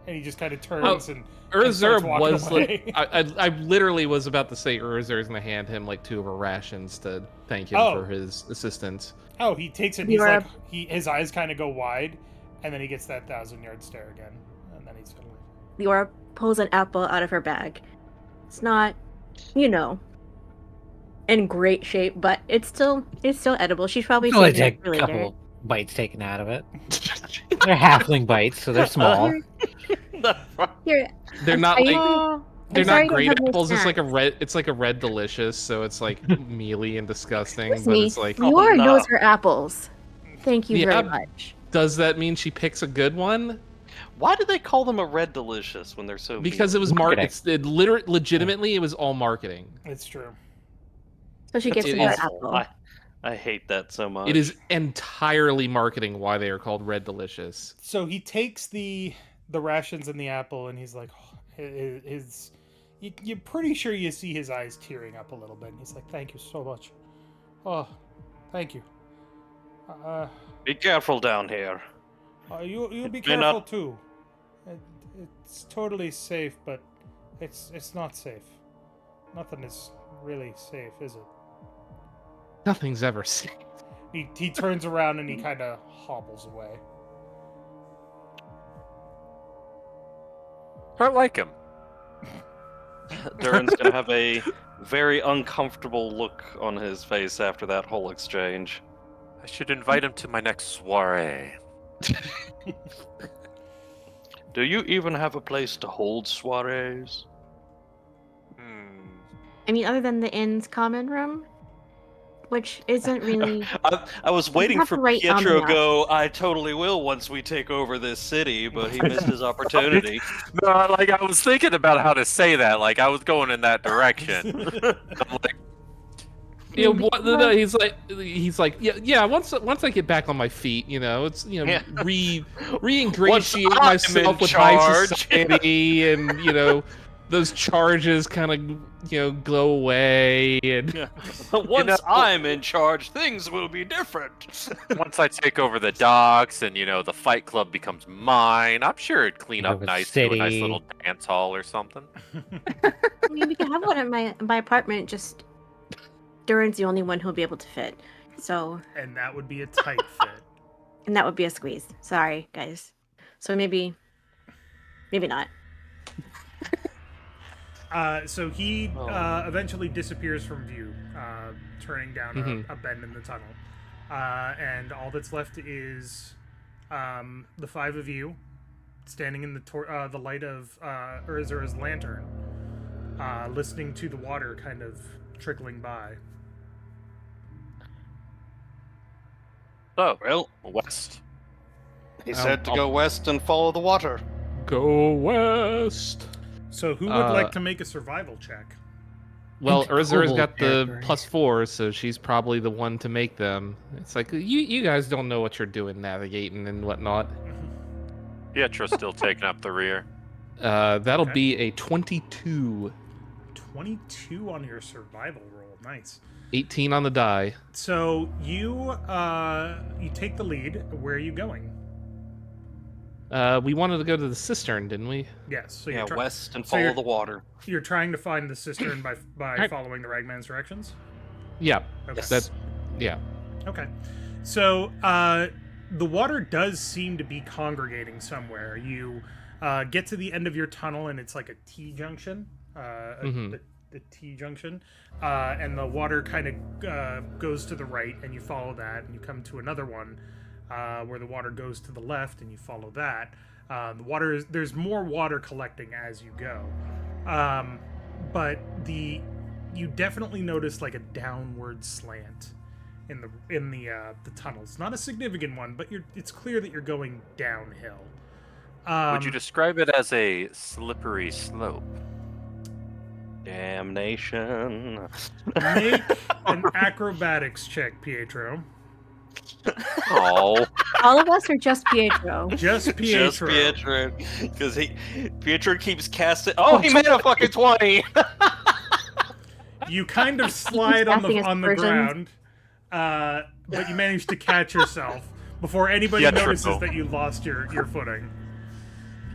And he just kind of turns and Urizura starts walking was away. like, I literally was about to say Urizura's gonna hand him like 2 of her rations to thank him Oh. for his assistance. Oh, he takes it. And he's Leorah- like, his eyes kind of go wide, and then he gets that 1,000-yard stare again, and then he's suddenly. Leorah pulls an apple out of her bag. It's not, in great shape, but it's still edible. She's probably Only saving it take for a later. couple bites taken out of it. They're halfling bites, so they're small. Here, They're not are you- like they're sorry not to great have no apples. It's like a snacks. red. It's like a red delicious. So it's like mealy and disgusting. Trust But me, it's like, Leorah no. knows her apples. Thank you Yeah. very much. does that mean she picks a good one? Why do they call them a red delicious when they're so Because mean? it was legitimately it was all marketing. It's true. So she gets It a good is- apple. I hate that so much. It is entirely marketing why they are called red delicious. So he takes the rations and the apple, and he's like, you're pretty sure you see his eyes tearing up a little bit. And he's like, "Thank you so much. Oh, thank you. Be careful down here. You be May careful not- too. It's totally safe, but it's not safe. Nothing is really safe, is it?" Nothing's ever safe. He turns around and he kind of hobbles away. I like him. Durin's gonna have a very uncomfortable look on his face after that whole exchange. I should invite him to my next soiree. Do you even have a place to hold soirees? I mean, other than the inn's common room, which isn't really. I was waiting have for to write on Pietro the to map. go, I totally will once we take over this city, but he missed his opportunity. No, like I was thinking about how to say that. Like I was going in that direction. I'm like, You know, no, he's like, yeah. Once I get back on my feet, it's Yeah. re-ingratiate Once I'm myself in with high charge. society, and those charges kind of go away, and Once I'm in charge, things will be different. once I take over the docks and the Fight Club becomes mine, I'm sure it'd clean Take up over the nice, do a nice city. little dance hall or something. I mean, we can have one in my apartment. Just Durin's the only one who'll be able to fit. So, And that would be a tight fit. and that would be a squeeze. Sorry, guys. So maybe not. So he Oh. eventually disappears from view, turning down a bend in the tunnel. And all that's left is the five of you standing in the light of Urizura's lantern, listening to the water kind of trickling by. So, Well, west. he said to go west and follow the water. go west. So who would like to make a survival check? Well, Urizura's Cool got the territory. +4, so she's probably the one to make them. It's like you guys don't know what you're doing navigating and whatnot. Pietro's still taking up the rear. That'll Okay. be a 22, 22 on your survival roll. Nice. 18 on the die. So you take the lead. Where are you going? We wanted to go to the cistern, didn't we? Yes. So Yeah, you're west and so follow you're- the water. You're trying to find the cistern by Right. following the ragman's directions? Yeah. Okay. Yes. Yeah. Okay. So the water does seem to be congregating somewhere. You get to the end of your tunnel and it's like a T-junction. The T-junction. And the water kind of goes to the right and you follow that and you come to another one where the water goes to the left and you follow that. There's more water collecting as you go. But you definitely notice like a downward slant in the tunnels. Not a significant one, but it's clear that you're going downhill. Would you describe it as a slippery slope? Damnation. Make an acrobatics check, Pietro. Oh, All of us are just Pietro. Just Pietro. Just Pietro. Because Pietro keeps casting. Oh, he made a fucking 20! You kind of slide on laughing the at on the versions. ground, but you manage to catch yourself before anybody Yeah, notices true. that you lost your footing.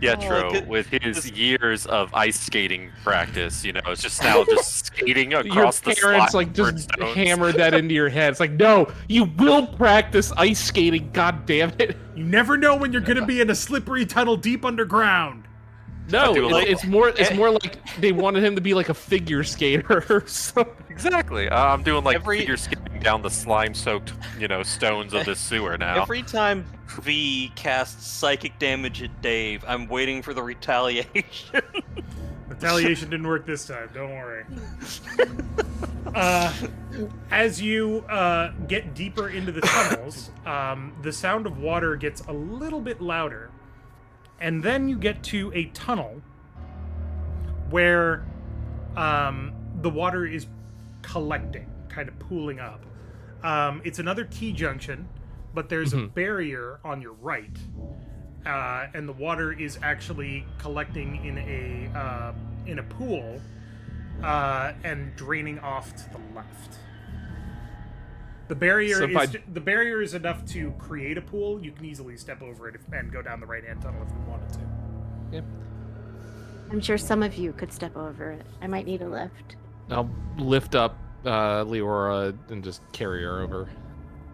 Pietro, good- with his this- years of ice skating practice, it's just now just skating Your across the parents slime just stones. hammered that into your head. It's like, no, you will practice ice skating. God damn it! You never know when you're going to be in a slippery tunnel deep underground. No, do like- it's more like they wanted him to be like a figure skater or something. Exactly. I'm doing like Every- figure skating down the slime-soaked, stones of this sewer now. Every time V casts psychic damage at Dave, I'm waiting for the retaliation. Retaliation didn't work this time. Don't worry. As you get deeper into the tunnels, the sound of water gets a little bit louder. And then you get to a tunnel where the water is collecting, kind of pooling up. It's another T-junction, but there's a barrier on your right. And the water is actually collecting in a pool and draining off to the left. The barrier So the barrier is enough to create a pool. You can easily step over it and go down the right-hand tunnel if you wanted to. Yep. I'm sure some of you could step over it. I might need a lift. I'll lift up Leorah and just carry her over.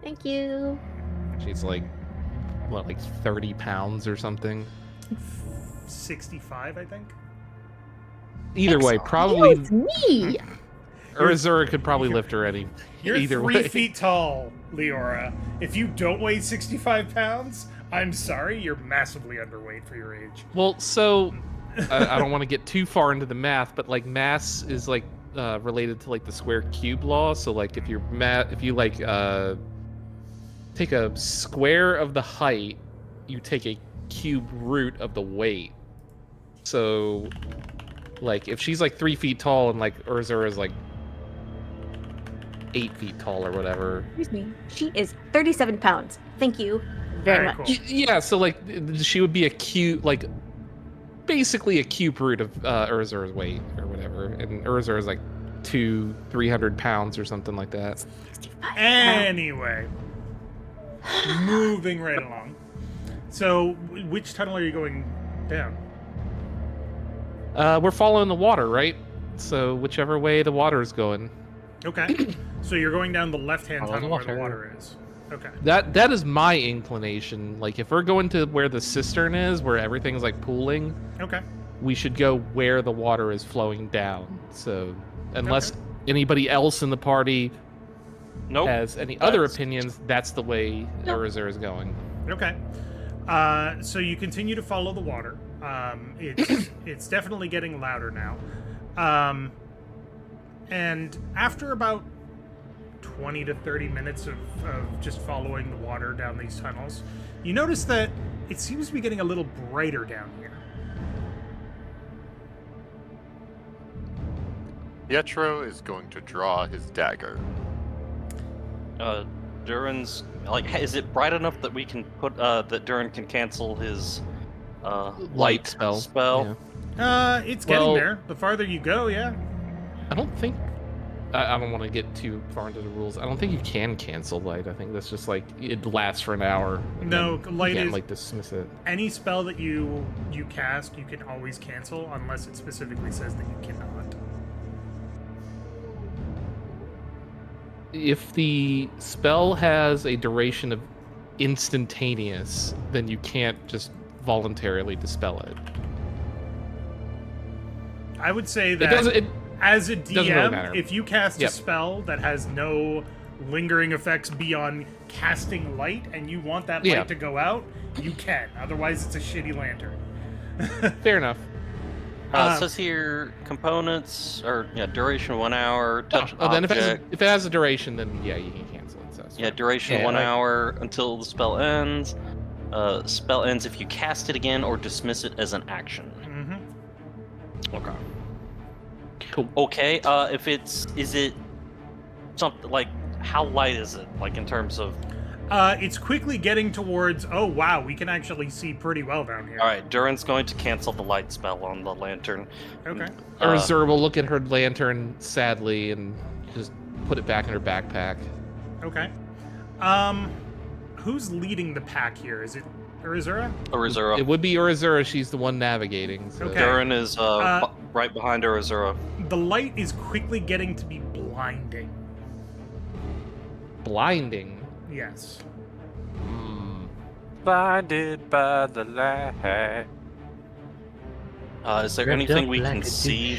Thank you. She's like 30 pounds or something. 65, I think. Either way, probably It's me. Urizura could probably lift her any. You're Either 3 way. feet tall, Leorah. If you don't weigh 65 pounds, I'm sorry, you're massively underweight for your age. Well, so I don't want to get too far into the math, but like mass is like related to like the square cube law. So like if you take a square of the height, you take a cube root of the weight. So like if she's like 3 feet tall and like Urizura is like 8 feet tall or whatever. Excuse me. She is 37 pounds. Thank you very Very much. cool. Yeah, so like she would be a cube, like basically a cube root of Urizura's weight or whatever, and Urizura is like 300 pounds or something like that. 65. Anyway, moving right along. So, which tunnel are you going down? We're following the water, right? So whichever way the water is going. Okay. So you're going down the left-hand Follow the tunnel where the water. water is. Okay. That is my inclination. Like if we're going to where the cistern is, where everything's like pooling, Okay. we should go where the water is flowing down. So unless Okay. anybody else in the party Nope. has any other That's- opinions, that's the way Urizura is going. Okay. So you continue to follow the water. It's definitely getting louder now. And after about 20 to 30 minutes of just following the water down these tunnels, you notice that it seems to be getting a little brighter down here. Pietro is going to draw his dagger. Durin's like, is it bright enough that we can put that Durin can cancel his light spell? Yeah. It's getting Well- there. The farther you go, yeah. I don't think. I don't want to get too far into the rules. I don't think you can cancel light. I think that's just like it lasts for an hour. and No, then light you can't is- like dismiss it. Any spell that you cast, you can always cancel unless it specifically says that you cannot. If the spell has a duration of instantaneous, then you can't just voluntarily dispel it. I would say It that doesn't. It, as a doesn't really DM, matter. if you cast a Yep. spell that has no lingering effects beyond casting light and you want that light Yeah. to go out, you can. Otherwise, it's a shitty lantern. fair enough. It says here components or duration 1 hour, touch Oh, then object. if it has a duration, then yeah, you can cancel it. So that's Yeah, fine. duration Yeah, 1 like- hour until the spell ends. Spell ends if you cast it again or dismiss it as an action. Mm-hmm. Okay. Cool. Okay. Is it something like how light is it? Like in terms of. It's quickly getting towards. Oh wow, we can actually see pretty well down here. All right, Durin's going to cancel the light spell on the lantern. Okay. Urizura will look at her lantern sadly and just put it back in her backpack. Okay. Who's leading the pack here? Is it Urizura? Urizura. It would be Urizura. She's the one navigating. So. Okay. Durin is right behind Urizura. The light is quickly getting to be blinding. Blinding. Yes. Blinded by the light. Is there Wrapped anything up we like can a see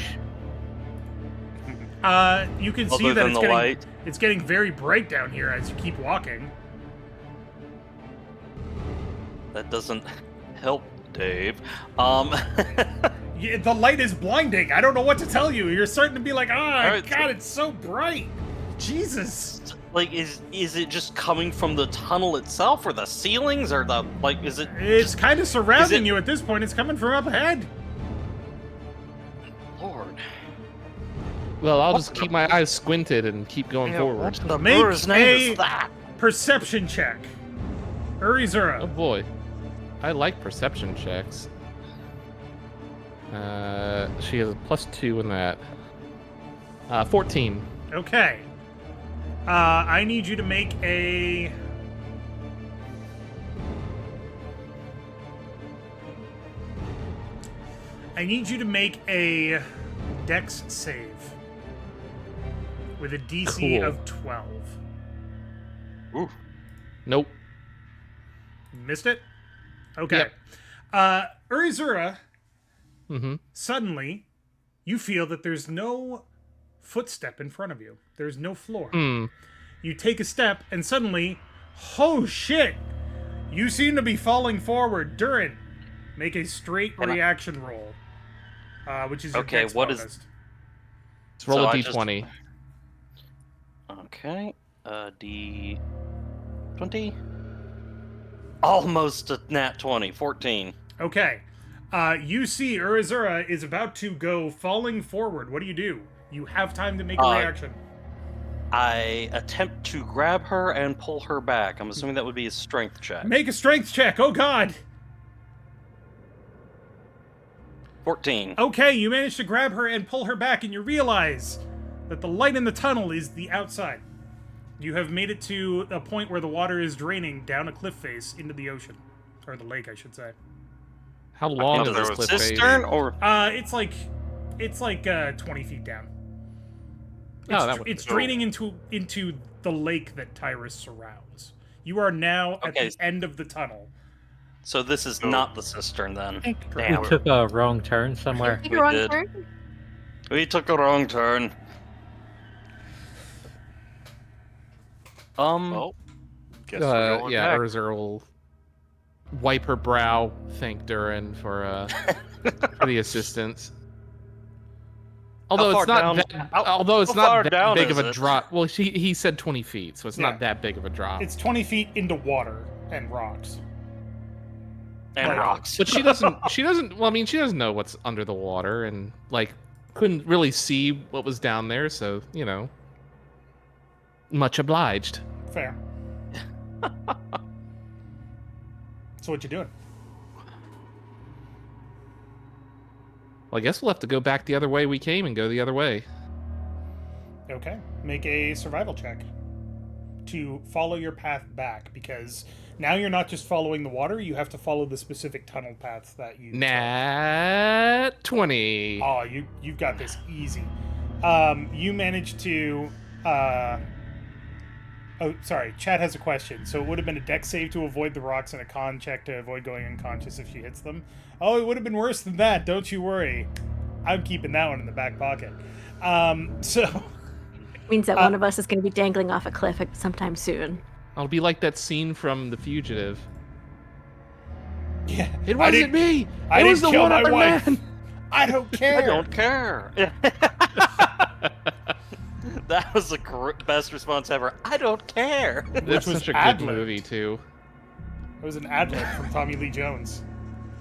You can see other that than it's the getting light? it's getting very bright down here as you keep walking. That doesn't help, Dave. Yeah, the light is blinding. I don't know what to tell you. You're starting to be like, Alright, God, it's so bright. Jesus. like, is it just coming from the tunnel itself, or the ceilings, or the like? Is it? It's kind of surrounding it- you at this point. It's coming from up ahead. Lord. Well, I'll just keep my eyes squinted and keep going forward. What the Make brewer's name a- is that? Perception check. Oh Urizura. boy, I like perception checks. She has a +2 in that. 14. Okay. I need you to make a. I need you to make a Dex save with a DC Cool. of 12. Nope. Missed it? Okay. Yep. Urizura, Mm-hmm. suddenly, you feel that there's no footstep in front of you. There's no floor. Hmm. You take a step, and suddenly, oh shit! You seem to be falling forward. Durin, make a straight Can I- reaction roll, which is your Okay, dex what is- bonus. Let's roll So a I just- d20. Okay. D20. Almost a nat 20. 14. Okay. You see Urizura is about to go falling forward. What do? You have time to make a reaction. I attempt to grab her and pull her back. I'm assuming that would be a strength check. Make a strength check. Oh, God. 14. Okay, you manage to grab her and pull her back, and you realize that the light in the tunnel is the outside. You have made it to a point where the water is draining down a cliff face into the ocean. Or the lake, I should say. How long thought is there this was cliff face? Cistern or It's like 20 feet down. Oh, that would- It's draining into the lake that Tyrus surrounds. You are now at Okay. the end of the tunnel. so this is not the cistern then. We Damn. took a wrong turn somewhere. Take We a wrong did. turn? We took a wrong turn. Well, guess we're going yeah, back. Urzur will wipe her brow, thank Durin for the assistance. Although far it's not down- that, how- although it's how far not that down big is of a it? drop. Well, he said 20 feet, so it's Yeah. not that big of a drop. It's 20 feet into water and rocks. and Like- rocks. But she doesn't. She doesn't. Well, I mean, she doesn't know what's under the water, and like couldn't really see what was down there. So much obliged. Fair. So what you doing? Well, I guess we'll have to go back the other way we came and go the other way. Okay. Make a survival check to follow your path back, because now you're not just following the water, you have to follow the specific tunnel paths that you took. Nat 20. Oh, you've got this easy. You managed to oh, sorry, Chad has a question. So it would have been a dex save to avoid the rocks and a con check to avoid going unconscious if she hits them. Oh, it would have been worse than that, don't you worry. I'm keeping that one in the back pocket. So Means that one of us is going to be dangling off a cliff sometime soon. I'll be like that scene from The Fugitive. yeah, It I wasn't didn't- me. I It was didn't the kill my one-armed wife. man. I don't care. I don't care. That was the best response ever. I don't care. That's was such a good ad-libbed. movie too. It was an ad-lib from Tommy Lee Jones.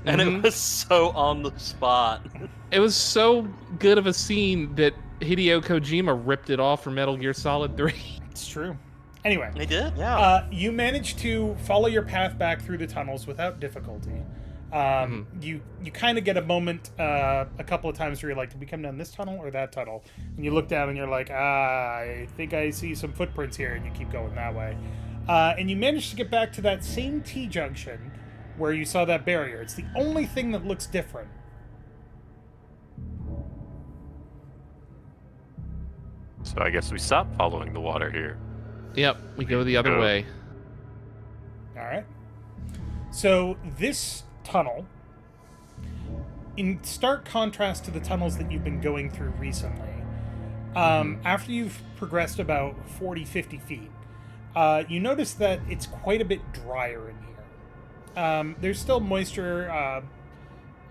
And Mhm. it was so on the spot. It was so good of a scene that Hideo Kojima ripped it off for Metal Gear Solid 3. It's true. Anyway, He did? Yeah. you managed to follow your path back through the tunnels without difficulty. You kind of get a moment a couple of times where you're like, did we come down this tunnel or that tunnel? And you look down and you're like, I think I see some footprints here, and you keep going that way. And you manage to get back to that same T-junction where you saw that barrier. It's the only thing that looks different. So I guess we stop following the water here. Yep, we go the other Go. way. All right. So this tunnel, in stark contrast to the tunnels that you've been going through recently, after you've progressed about 40, 50 feet, you notice that it's quite a bit drier in here. There's still moisture.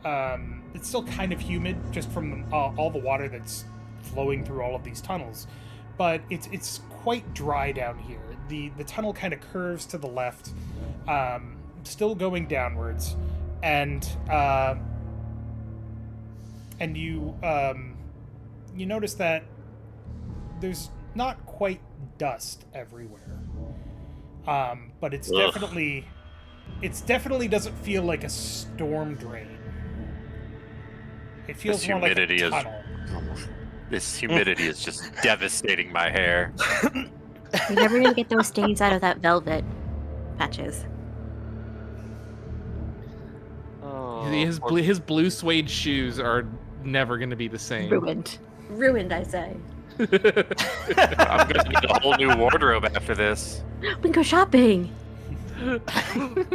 It's still kind of humid just from all the water that's flowing through all of these tunnels, but it's quite dry down here. The tunnel kind of curves to the left, still going downwards, and you notice that there's not quite dust everywhere, but it's definitely doesn't feel like a storm drain. It feels This more like a humidity is- tunnel. This humidity is just devastating my hair. You're never going to get those stains out of that velvet, Patches. Oh, His blue suede shoes are never going to be the same. Ruined. Ruined, I say. I'm gonna need a whole new wardrobe after this. We can go shopping.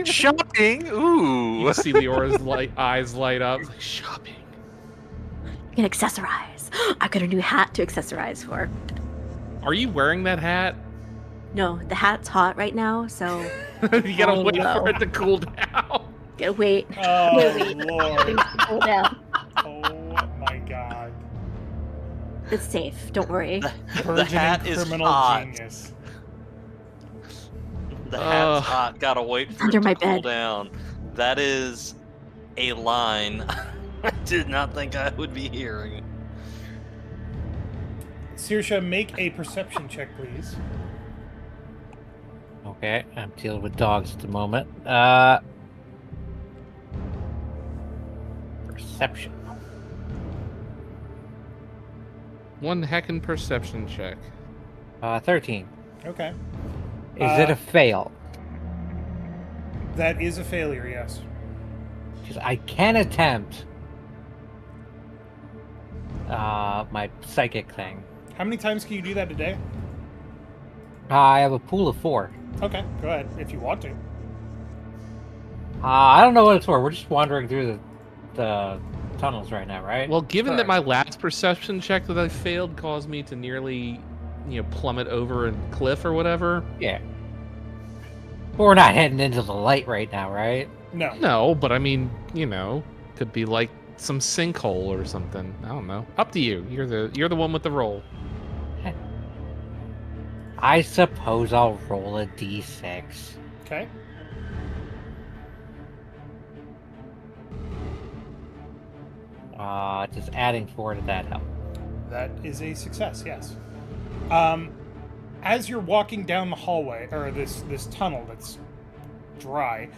Shopping? You Ooh. see Leora's eyes light up. Like, shopping. We can accessorize. I got a new hat to accessorize for. Are you wearing that hat? No, the hat's hot right now, so You gotta Oh, wait no. for it to cool down. gotta wait. Oh Wait. Lord! Things to cool down. Oh my God! It's safe. Don't worry. The Burgeoning hat is criminal hot. genius. The hat's hot. Gotta wait It's for under it to my cool bed. down. That is a line I did not think I would be hearing. Saoirse, make a perception check, please. Okay, I'm dealing with dogs at the moment. Perception. One heckin' perception check. 13. Okay. Is it a fail? That is a failure, yes. Because I can attempt my psychic thing. How many times can you do that a day? I have a pool of 4. Okay, go ahead, if you want to. I don't know what it's for. We're just wandering through the tunnels right now, right? Well, given that Correct. my last perception check that I failed caused me to nearly, plummet over a cliff or whatever. Yeah. But we're not heading into the light right now, right? No. No, but I mean, could be like some sinkhole or something. I don't know. Up to you. You're the one with the roll. I suppose I'll roll a d6. Okay. Just adding 4 to that help. That is a success, yes. As you're walking down the hallway, or this tunnel that's dry,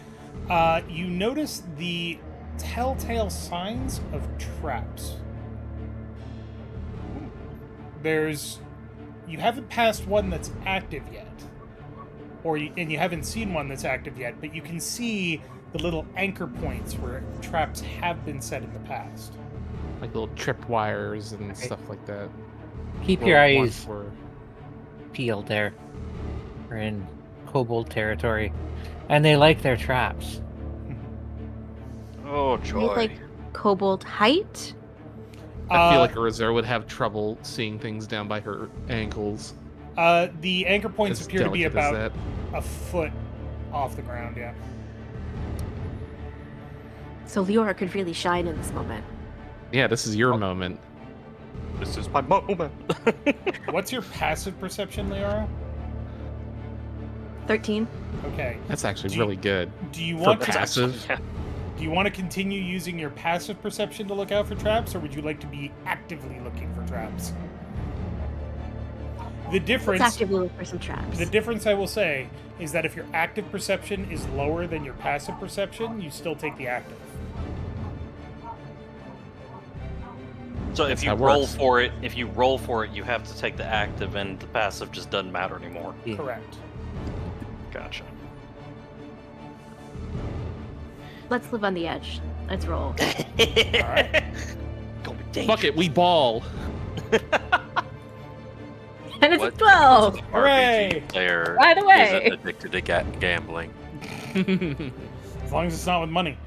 you notice the telltale signs of traps. You haven't passed one that's active yet, and you haven't seen one that's active yet, but you can see the little anchor points where traps have been set in the past. Like little tripped wires and stuff like that. Keep Well, your once eyes were- peeled there. We're in kobold territory. And they like their traps. Oh, Are you joy. like kobold height? I feel like Urizura would have trouble seeing things down by her ankles. The anchor points As appear to be delicate as about that. a foot off the ground, yeah. So Leorah could really shine in this moment. Yeah, this is your moment. This is my moment. What's your passive perception, Leorah? 13. Okay. That's actually Do you- really good. Do you For want to passive? do you want to continue using your passive perception to look out for traps, or would you like to be actively looking for traps? The Let's difference actively look for some traps. the difference I will say is that if your active perception is lower than your passive perception, you still take the active. So if That's you how it roll works. for it, you have to take the active, and the passive just doesn't matter anymore. Yeah. Correct. Gotcha. Let's live on the edge. Let's roll. right. Gonna be dangerous. Fuck it, we ball. And it's a What 12! RPG Hooray! player By the way. isn't addicted to gambling? As long as it's not with money.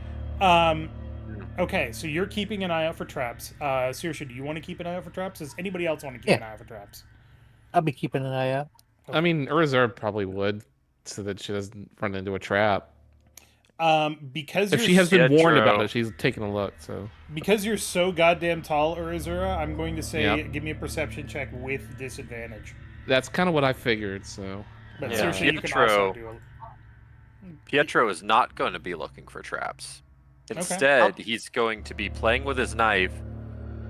Okay, so you're keeping an eye out for traps. Saoirse, do you want to keep an eye out for traps? Does anybody else want to keep Yeah. an eye out for traps? I'll be keeping an eye out. I mean, Urizura probably would, so that she doesn't run into a trap. Because If you're she has been warned Pietro. about it, she's taking a look. So because you're so goddamn tall, Urizura, I'm going to say Yep. give me a perception check with disadvantage. that's kind of what I figured. So But Yeah. Saoirse, you can also Pietro. do Pietro is not going to be looking for traps. Instead, he's going to be playing with his knife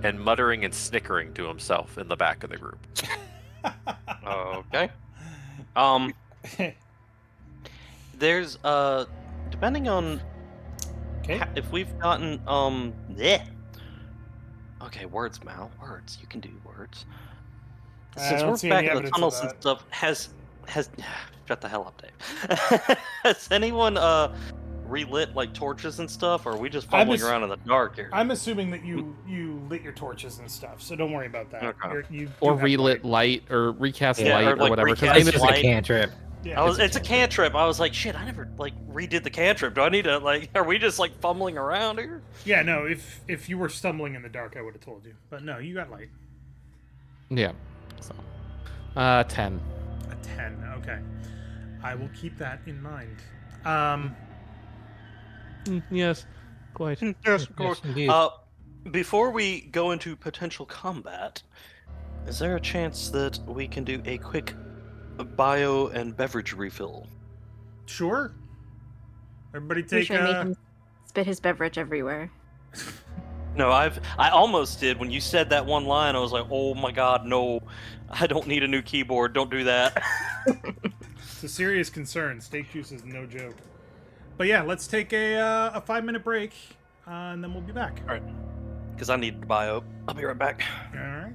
and muttering and snickering to himself in the back of the group. Okay. a... There's depending on Okay. if we've gotten yeah. Okay, words, Mal. Words. You can do words. I Since don't we're see back any in the evidence of tunnels and that. stuff, has shut the hell up, Dave. Has anyone relit like torches and stuff, or are we just I'm fumbling ass- around in the dark here? I'm assuming that you lit your torches and stuff, so don't worry about that. Okay. You do or have relit light. light or recast Yeah, light or, or, like, whatever. 'cause recast I It's know just a light. cantrip. Yeah. It's a cantrip. I was like, shit, I never like redid the cantrip. Do I need to like? Are we just like fumbling around here? Yeah, no. If you were stumbling in the dark, I would have told you. But no, you got light. Yeah. So 10. A 10. Okay. I will keep that in mind. Yes, quite. Yes, of Yes, indeed. Before we go into potential combat, Is there a chance that we can do a quick bio and beverage refill? Sure. Everybody We take should make him spit his beverage everywhere. No, I almost did. When you said that one line, I was like, oh my god, no. I don't need a new keyboard. Don't do that. It's a serious concern. Steak juice is no joke. But yeah, let's take a 5-minute break, and then we'll be back. All right. Because I need to bio. I'll be right back. All right.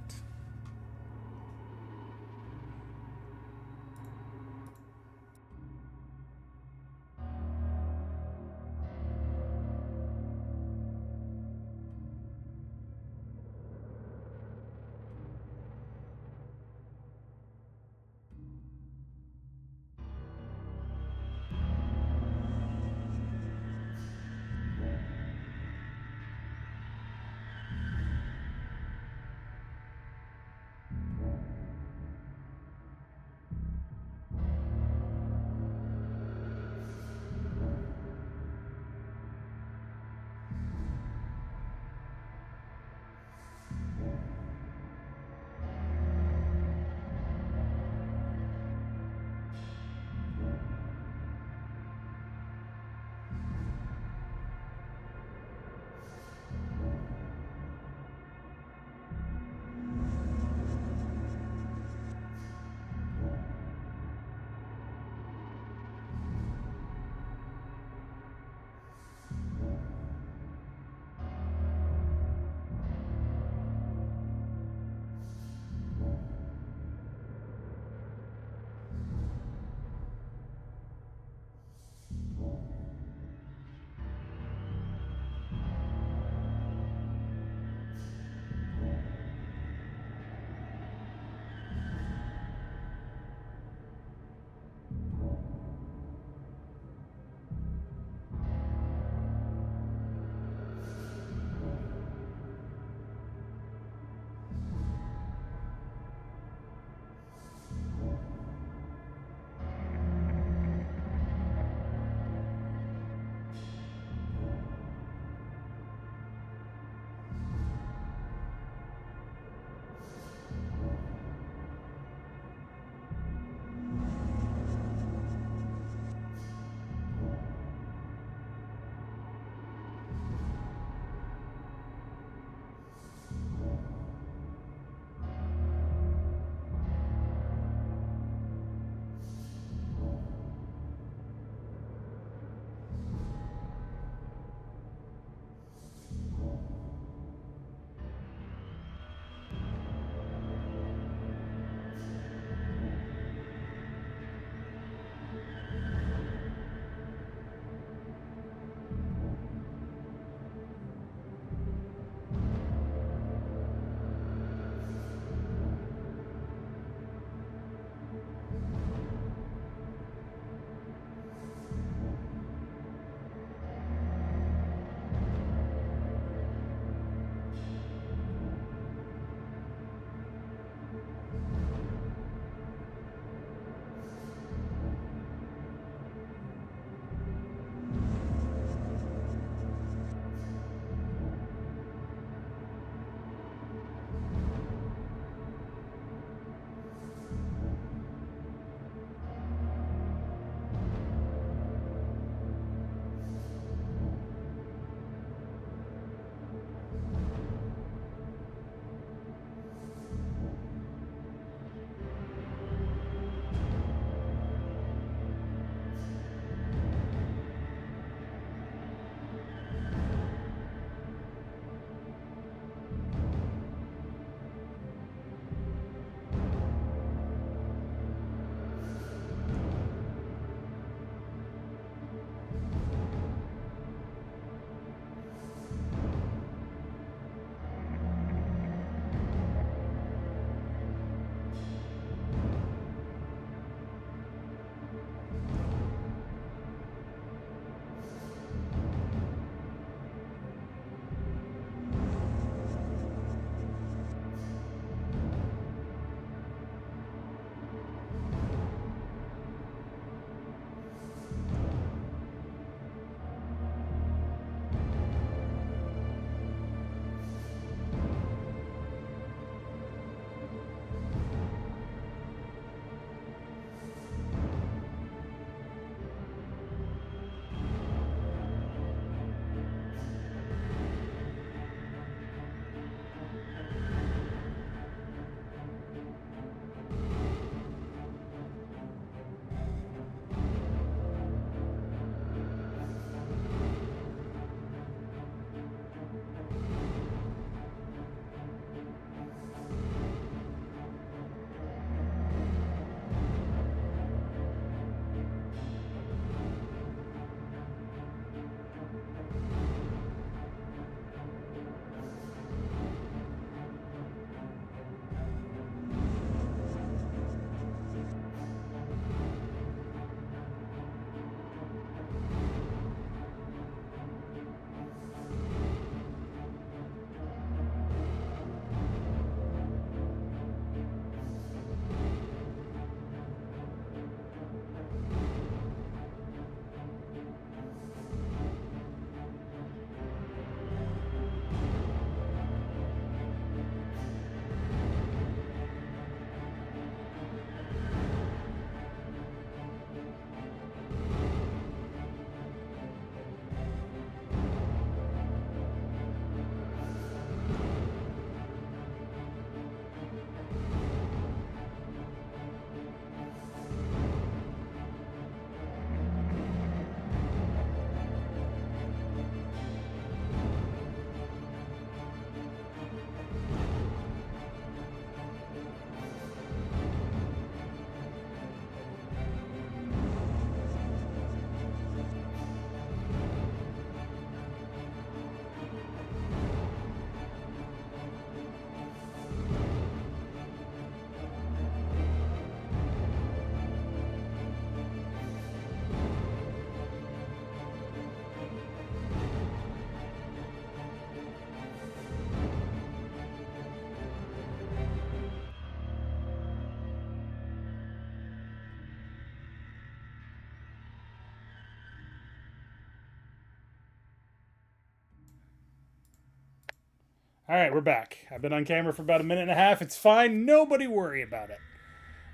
All right, we're back. I've been on camera for about a minute and a half. It's fine. Nobody worry about it.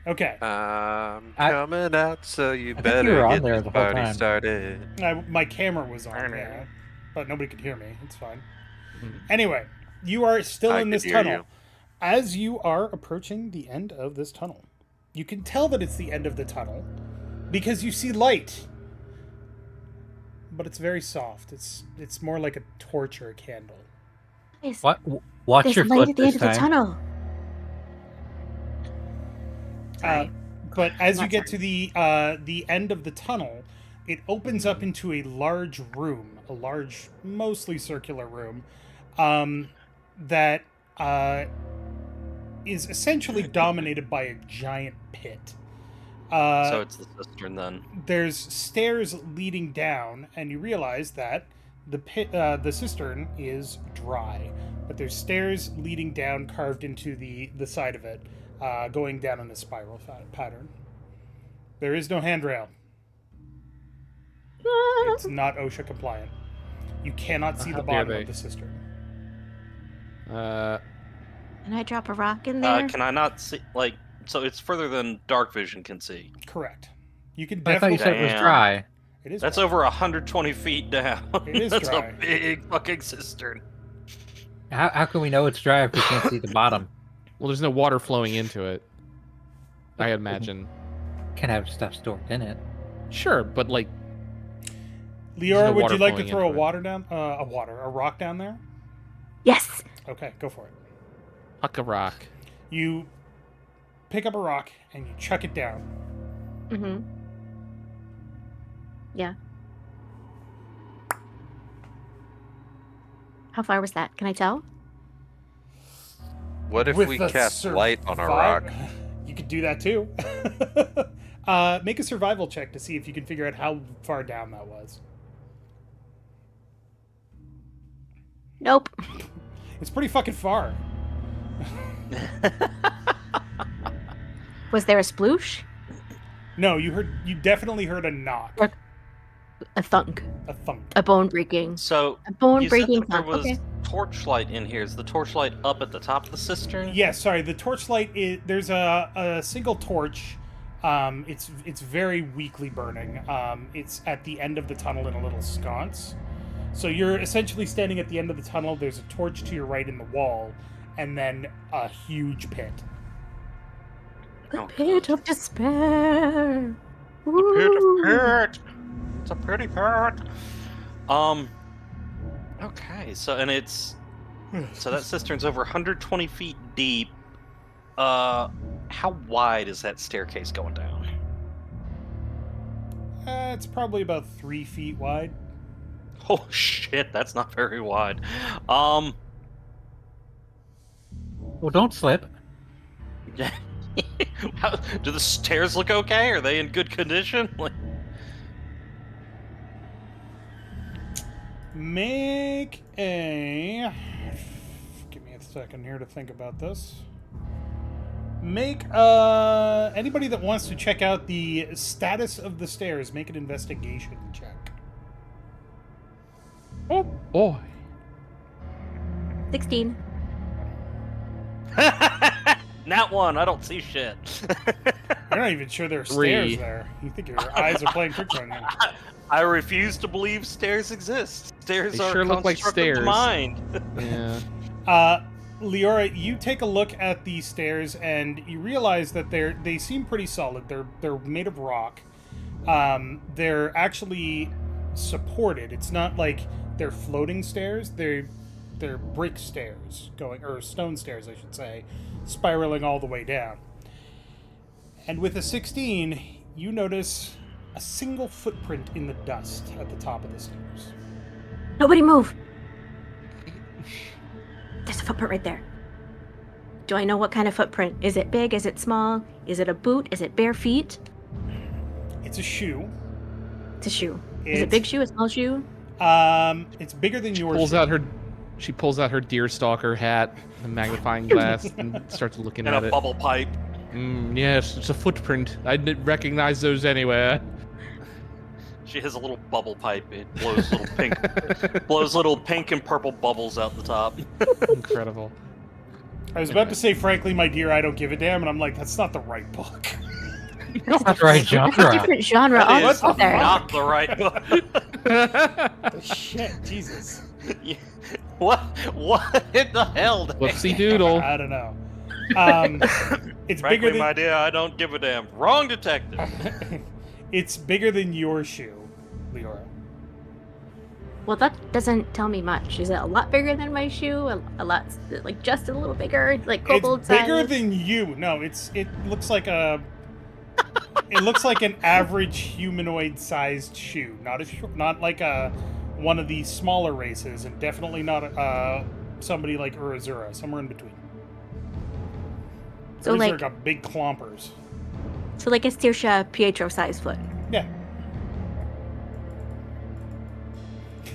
Okay. I'm coming out, so you I think you better were on get there this the whole party time. started. My camera was on, yeah. But nobody could hear me. It's fine. Hmm. Anyway, you are still I in could this hear tunnel. you. As you are approaching the end of this tunnel, you can tell that it's the end of the tunnel because you see light. But it's very soft. It's more like a torch or a candle. Guys, What? Watch there's your light foot at the this end of the time. tunnel. Sorry. But as you Not get to the end of the tunnel, it opens up into a large room, a large, mostly circular room, that is essentially dominated by a giant pit. So it's the cistern then. There's stairs leading down, and you realize that the cistern is dry, but there's stairs leading down, carved into the side of it, going down in a spiral pattern. There is no handrail. It's not OSHA compliant. You cannot see How the dare bottom they. of the cistern. Can I drop a rock in there? Can I not see? Like, so it's further than dark vision can see. Correct. You can I thought you definitely. said it was Damn. dry. It is. That's dry. over 120 feet down. It is That's dry. a big fucking cistern. How can we know it's dry if we can't see the bottom? Well, there's no water flowing into it. I imagine. Can have stuff stored in it. Sure, but like, Leorah, no would water you like to flowing throw into a rock down there? Yes. Okay, go for it. huck a rock. You pick up a rock and you chuck it down. Mm-hmm. Yeah. How far was that? Can I tell? What if With we the cast light on a rock? You could do that too. Make a survival check to see if you can figure out how far down that was. Nope. It's pretty fucking far. Was there a sploosh? No, you definitely heard a knock, Or- A thunk. a thump. A bone breaking. So A bone you said breaking that there thunk. was Okay. torchlight in here. Is the torchlight up at the top of the cistern? Yeah, sorry. The torchlight is there's a single torch. It's very weakly burning. It's at the end of the tunnel in a little sconce. So you're essentially standing at the end of the tunnel. There's a torch to your right in the wall, and then a huge pit. The Oh, pit of despair. The pit Ooh. of pit. It's a pretty pit. Okay, so that cistern's over 120 feet deep. How wide is that staircase going down? It's probably about 3 feet wide. Oh shit, that's not very wide. Well, don't slip. Do the stairs look okay? Are they in good condition? Like, Make a. Give me a second here to think about this. Make anybody that wants to check out the status of the stairs, make an investigation check. Oh boy. 16. Nat one, I don't see shit. You're not even sure there are 3. stairs there. You think your eyes are playing tricks on you. I refuse to believe stairs exist. Stairs They are sure look like construct of the stairs. mind. Yeah. Leorah, you take a look at these stairs and you realize that they seem pretty solid. They're made of rock. They're actually supported. It's not like they're floating stairs. They're brick stairs or stone stairs, I should say, spiraling all the way down. And with a 16, you notice a single footprint in the dust at the top of the stairs. Nobody move. There's a footprint right there. Do I know what kind of footprint? Is it big? Is it small? Is it a boot? Is it bare feet? It's a shoe. It's a shoe. Is it It's- big shoe? A small shoe? It's bigger than yours. She pulls out her deerstalker hat, the magnifying glass, and starts looking And at a it. bubble pipe. Yes, it's a footprint. I didn't recognize those anywhere. She has a little bubble pipe. It blows little pink and purple bubbles out the top. Incredible. I was about to say, frankly, my dear, I don't give a damn, and I'm like, that's not the right book. That's the right That's a genre. different genre That is altogether. not the right book. Shit, Jesus. What in the hell? Whoopsie doodle. I don't know. It's Frankly, bigger than my dear, I don't give a damn. Wrong detective. it's bigger than your shoe, Leorah. Well, that doesn't tell me much. Is it a lot bigger than my shoe? A lot, like just a little bigger, like kobold It's bigger size? than you. No, it looks like a. It looks like an average humanoid-sized shoe, not like one of the smaller races, and definitely not somebody like Urizura, somewhere in between. So Urizura like, got big clompers. so like a Saoirse Pietro size foot. Yeah.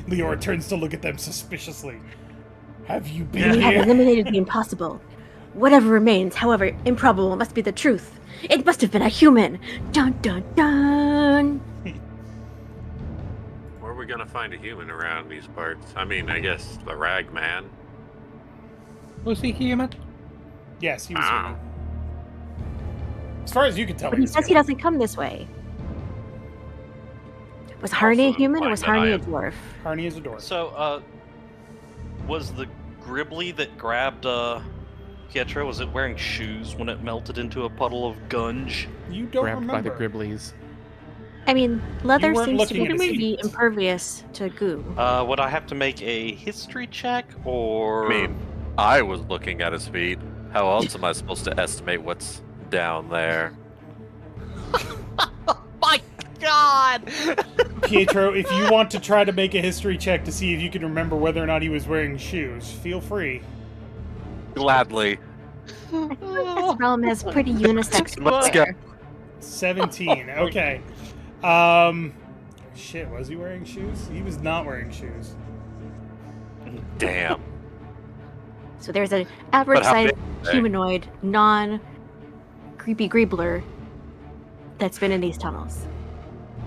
Leorah turns to look at them suspiciously. Have you been We have here? eliminated the impossible. Whatever remains, however improbable, must be the truth. It must have been a human. Dun dun dun. Where are we gonna find a human around these parts? I mean, I guess the rag man. Was he human? Yes, he was Ah. human. As far as you can tell, But he was says he human. doesn't come this way. Was Harney a Also human or implying was that I Harney a am- dwarf? Harney is a dwarf. So, was the Gribbly that grabbed Pietro, was it wearing shoes when it melted into a puddle of gunge? You don't Grabbed by remember. the Gribblies. I mean, leather weren't seems to looking at his be feet. impervious to goo. Would I have to make a history check, or... I mean, I was looking at his feet. How else am I supposed to estimate what's down there? My God! Pietro, if you want to try to make a history check to see if you can remember whether or not he was wearing shoes, feel free. Gladly. This realm has pretty unisex Let's go. footwear. 17. Okay. Shit, was he wearing shoes? He was not wearing shoes. Damn. So there's an average-sized big are they? humanoid, non-creepy greebler that's been in these tunnels.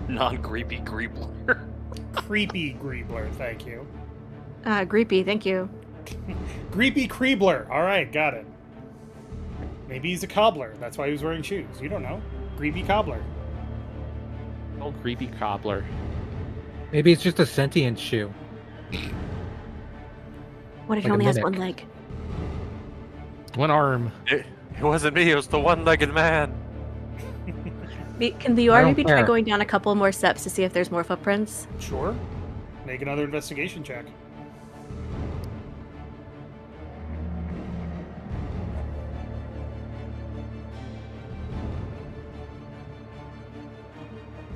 Non-creepy Greebler. Creepy Greebler, thank you. Creepy, thank you. Creepy Creebler. All right, got it. Maybe he's a cobbler. That's why he was wearing shoes. You don't know. Creepy cobbler. Old creepy cobbler. Maybe it's just a sentient shoe. What if Like he a only has mimic. one leg? One arm. It wasn't me, it was the one-legged man. Can the I Leorah don't maybe try care. going down a couple more steps to see if there's more footprints? Sure. Make another investigation check.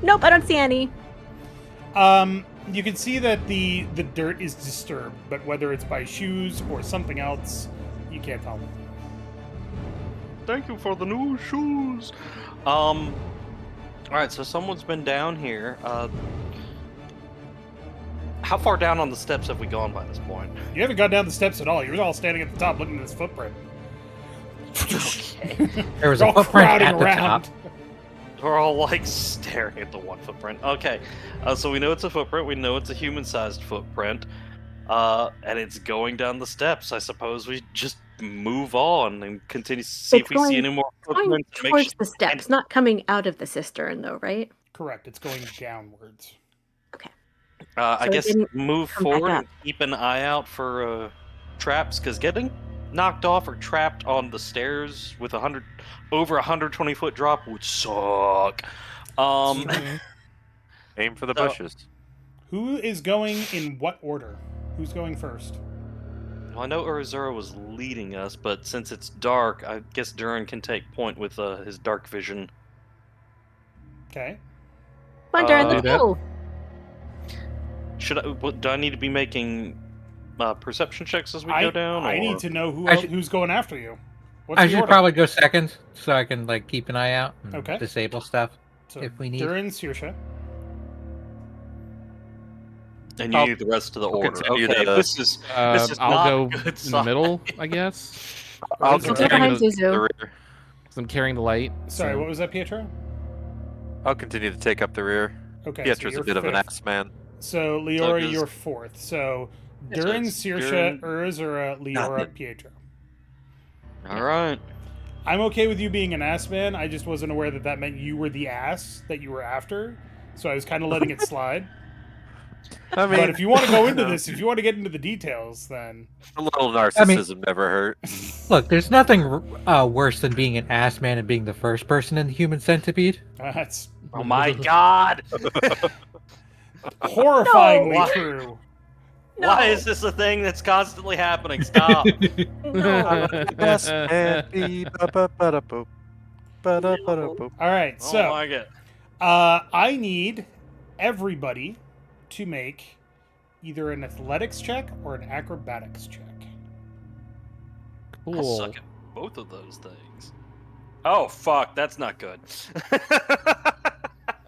Nope, I don't see any. You can see that the dirt is disturbed, but whether it's by shoes or something else, you can't tell. Thank you for the new shoes. Alright, so someone's been down here. How far down on the steps have we gone by this point? You haven't gone down the steps at all. You're all standing at the top looking at this footprint. There was You're a all footprint crowding at the around. top. We're all like staring at the one footprint. Okay, so we know it's a footprint. We know it's a human-sized footprint, and it's going down the steps. I suppose we just move on and continue to see It's if we see going- any more Going footprints. to make towards sure- the steps, not coming out of the cistern, though, right? Correct. It's going downwards. I So it guess didn't move come back forward up. and keep an eye out for traps, because getting knocked off or trapped on the stairs with over 120-foot drop would suck. Aim for the So- bushes. Who is going in what order? Who's going first? Well, I know Urizura was leading us, but since it's dark, I guess Durin can take point with his dark vision. Okay. Come on, Durin, Uh, let's Do that. go. Do I need to be making perception checks as we go down? I or- need to know I should- who's going after you. What's I the should order? probably go second so I can like keep an eye out and Okay. disable stuff. So if we need. Durin, Saoirse. And you I'll- need the rest of the I'll order. continue Okay, to- this is not I'll a go good in the sign. middle, I guess. I'll Urizura. Get continue behind to Zuzu. the rear. 'Cause I'm carrying the light. Sorry, so- what was that, Pietro? I'll continue to take up the rear. Okay, Pietro's so a bit of an fifth. ass man. So Leorah, does- you're fourth. So Yeah, so Durin, it's Saoirse, Durin- Urizura, Leorah, Nothing. Pietro. All right. I'm okay with you being an ass man. I just wasn't aware that that meant you were the ass that you were after. So I was kind of letting it slide. I mean, But if you want to go into this, if you want to get into the details, then a little narcissism never hurt. Look, there's nothing worse than being an ass man and being the first person in the human centipede. that's Oh my god! horrifyingly No. true. Why is this a thing that's constantly happening? Stop. No. Ass man, bee-ba-ba-ba-da-boop, ba-da-ba-da-boop. All right, Oh so my god. I need everybody to make either an athletics check or an acrobatics check. I Cool. suck at both of those things. Oh fuck, that's not good. I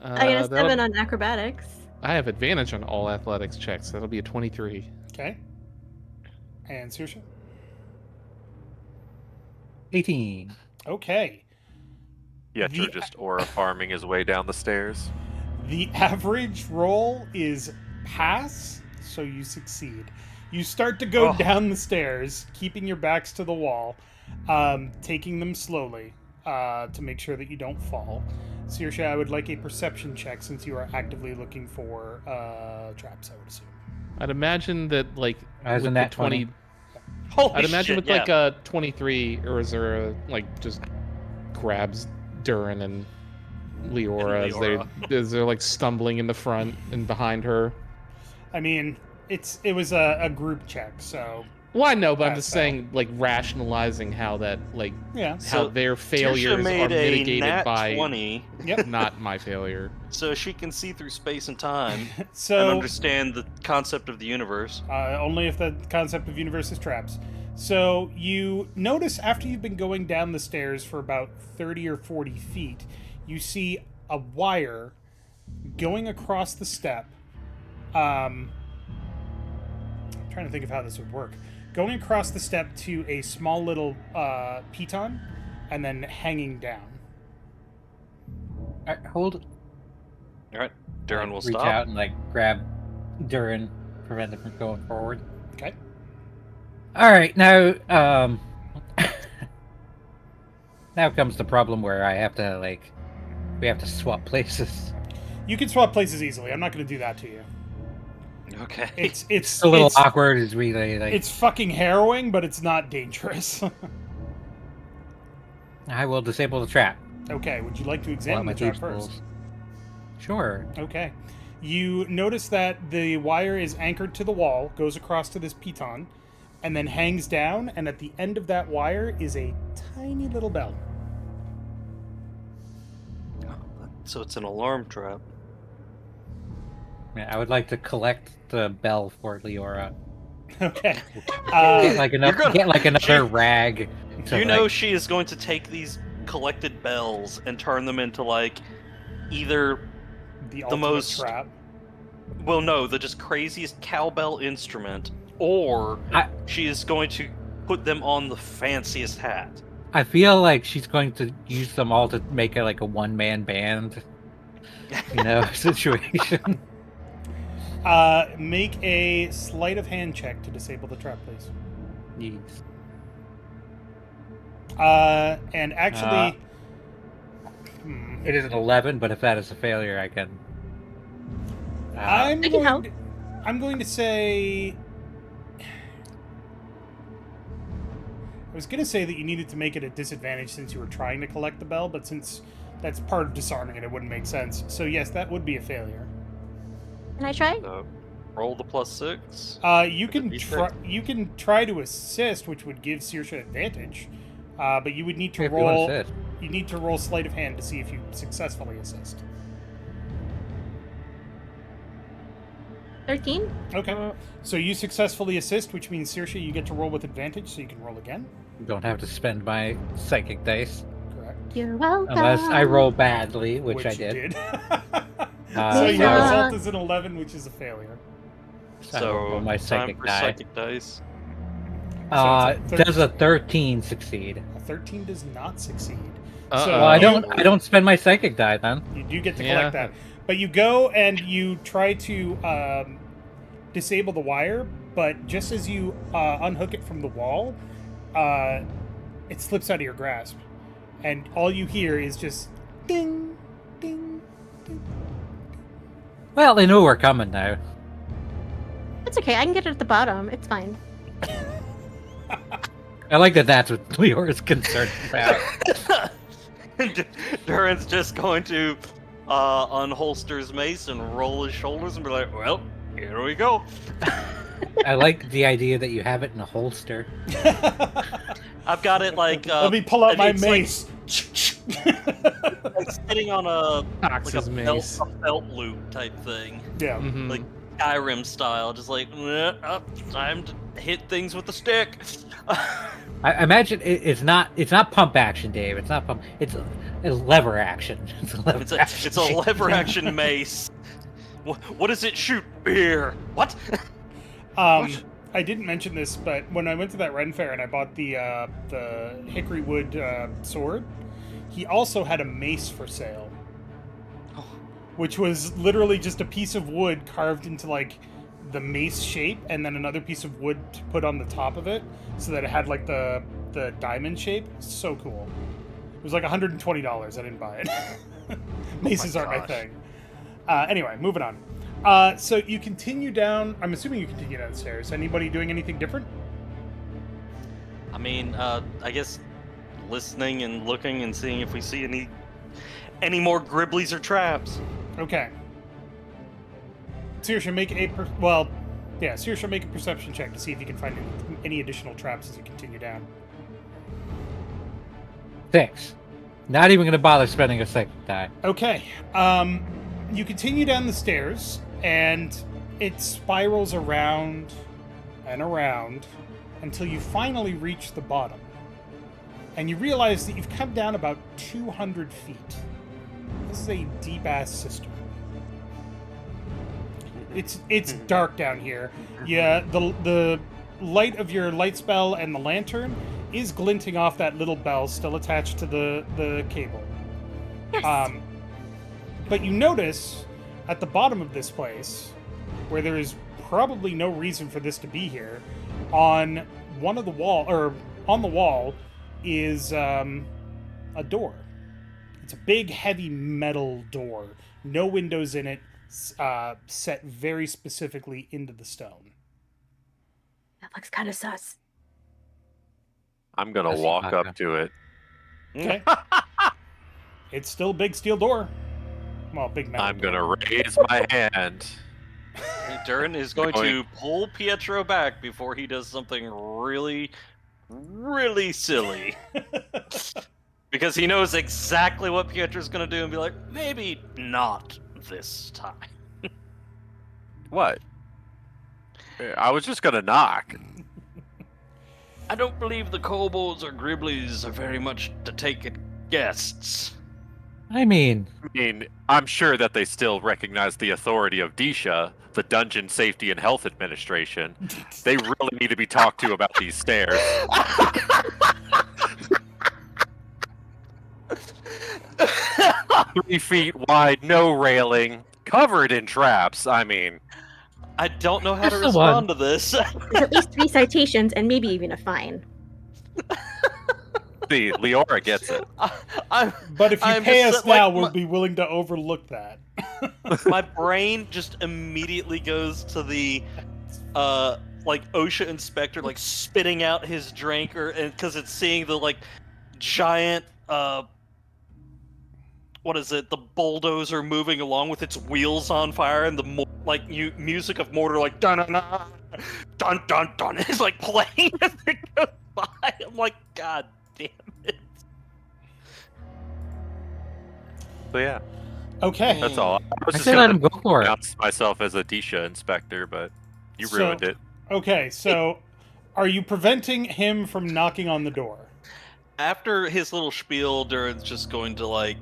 got a that'll- 7 on acrobatics. I have advantage on all athletics checks. That'll be a 23. Okay. And Saoirse? 18. Okay. Pietro The- just aura farming his way down the stairs. The average roll is pass, so you succeed. You start to go Oh. down the stairs, keeping your backs to the wall, taking them slowly to make sure that you don't fall. Saoirse, I would like a perception check since you are actively looking for traps, I would assume. I'd imagine that like As with in the that 20. Holy I'd imagine shit, with like a 23 Urizura like just grabs Durin and Leorah as they're like stumbling in the front and behind her. I mean, it was a group check, so Well, I know, but I'm Pass just fail. saying, like, rationalizing how that, like, yeah. how So, their Saoirse failures made are a mitigated nat by 20, Yep. not my failure. so she can see through space and time and So understand the concept of the universe. only if the concept of universe is traps. So you notice after you've been going down the stairs for about 30 or 40 feet, you see a wire going across the step. I'm trying to think of how this would work. Going across the step to a small little piton and then hanging down. Hold. All right, Durin will Reach stop. out and like grab Durin, prevent him from going forward. Okay. All right, now now comes the problem where I have to we have to swap places. You can swap places easily. I'm not going to do that to you. Okay. It's It's a little it's, awkward as we like. It's fucking harrowing, but it's not dangerous. I will disable the trap. Okay, would you like to While examine my the trap thieves' first? tools. Sure. Okay. You notice that the wire is anchored to the wall, goes across to this piton, and then hangs down, and at the end of that wire is a tiny little bell. So it's an alarm trap. Yeah, I would like to collect the bell for Leorah. Okay. Get like another, gonna- get like another rag. To, You know like- she is going to take these collected bells and turn them into like either the ultimate most- trap. well no, the just craziest cowbell instrument, or she is going to put them on the fanciest hat. I feel like she's going to use them all to make it like a one-man band, situation. Make a sleight of hand check to disable the trap, please. Yes. And actually, It is an 11, but if that is a failure, I can. I'm I can help. going to say. I was going to say that you needed to make it a disadvantage since you were trying to collect the bell, but since that's part of disarming it, it wouldn't make sense. So yes, that would be a failure. Can I try? So roll the +6. You can be try. You can try to assist, which would give Saoirse advantage. But you would need to If you want roll. to sit. You need to roll sleight of hand to see if you successfully assist. 13? Okay. So you successfully assist, which means Saoirse, you get to roll with advantage, so you can roll again. Don't have to spend my psychic dice Correct. You're welcome. unless I roll badly, which I you did. So your Yeah. result is an 11, which is a failure. I will roll my time psychic for die. psychic dice. So it's a Does a 13 succeed? A 13 does not succeed. Uh-oh. So Well, I you- don't spend my psychic die then. You do get to Yeah. collect that. But you go and you try to disable the wire, but just as you unhook it from the wall, it slips out of your grasp. And all you hear is just ding, ding, ding. Well, they know we're coming now. It's okay. I can get it at the bottom. It's fine. I like that that's what Leorah is concerned about. Durin's just going to unholster his mace and roll his shoulders and be like, well, here we go. I like the idea that you have it in a holster. I've got it like... Let me pull out my it's mace. Like sitting on a Fox's mace. belt loop type thing. Yeah. Mhm. Like Skyrim style, just like, time to hit things with the stick. I imagine it's not pump action, Dave. It's not pump. It's lever action. It's a lever action. It's a lever action mace. What does it shoot? Beer. What? I didn't mention this, but when I went to that Ren Fair and I bought the hickory wood sword, he also had a mace for sale, which was literally just a piece of wood carved into like the mace shape, and then another piece of wood to put on the top of it, so that it had like the diamond shape. So cool. It was like $120. I didn't buy it. Maces aren't my thing. Anyway, moving on. So you continue down. I'm assuming you continue down the stairs. Anybody doing anything different? I mean, I guess listening and looking and seeing if we see any more gribblies or traps. Okay. Saoirse, make a Saoirse, make a perception check to see if you can find any additional traps as you continue down. 6. Not even going to bother spending a second die. Okay. You continue down the stairs, and it spirals around and around until you finally reach the bottom. And you realize that you've come down about 200 feet. This is a deep-ass cistern. It's dark down here. Yeah, the light of your light spell and the lantern is glinting off that little bell still attached to the cable. Yes. But you notice at the bottom of this place, where there is probably no reason for this to be here, on the wall is a door. It's a big, heavy metal door. No windows in it, set very specifically into the stone. That looks kind of sus. I'm gonna That's walk Aka. up to it. Okay. It's still a big steel door. Well, big metal I'm door. gonna raise my hand. Durin is going Going- to pull Pietro back before he does something really, really silly. Because he knows exactly what Pietro's going to do and be like, maybe not this time. What? I was just gonna knock. I don't believe the kobolds or gribblies are very much to take at guests. I mean, I'm sure that they still recognize the authority of Disha, the Dungeon Safety and Health Administration. They really need to be talked to about these stairs. 3 feet wide, no railing, covered in traps. I mean, I don't know how to Just the respond one. to this. There's at least 3 citations and maybe even a fine. see, Leorah gets it. But if you I'm pay just us like now, my- we'll be willing to overlook that. My brain just immediately goes to the like OSHA inspector like spitting out his drink, or because it's seeing the like giant what is it, the bulldozer moving along with its wheels on fire, and the music of mortar like dun dun dun dun dun dun is like playing as it goes by. I'm like, god damn it. So yeah, Okay. that's all. I was I just say let gonna him go for it. announce myself as a Disha inspector, but you So- ruined it. Okay, so are you preventing him from knocking on the door? After his little spiel, Durin's just going to like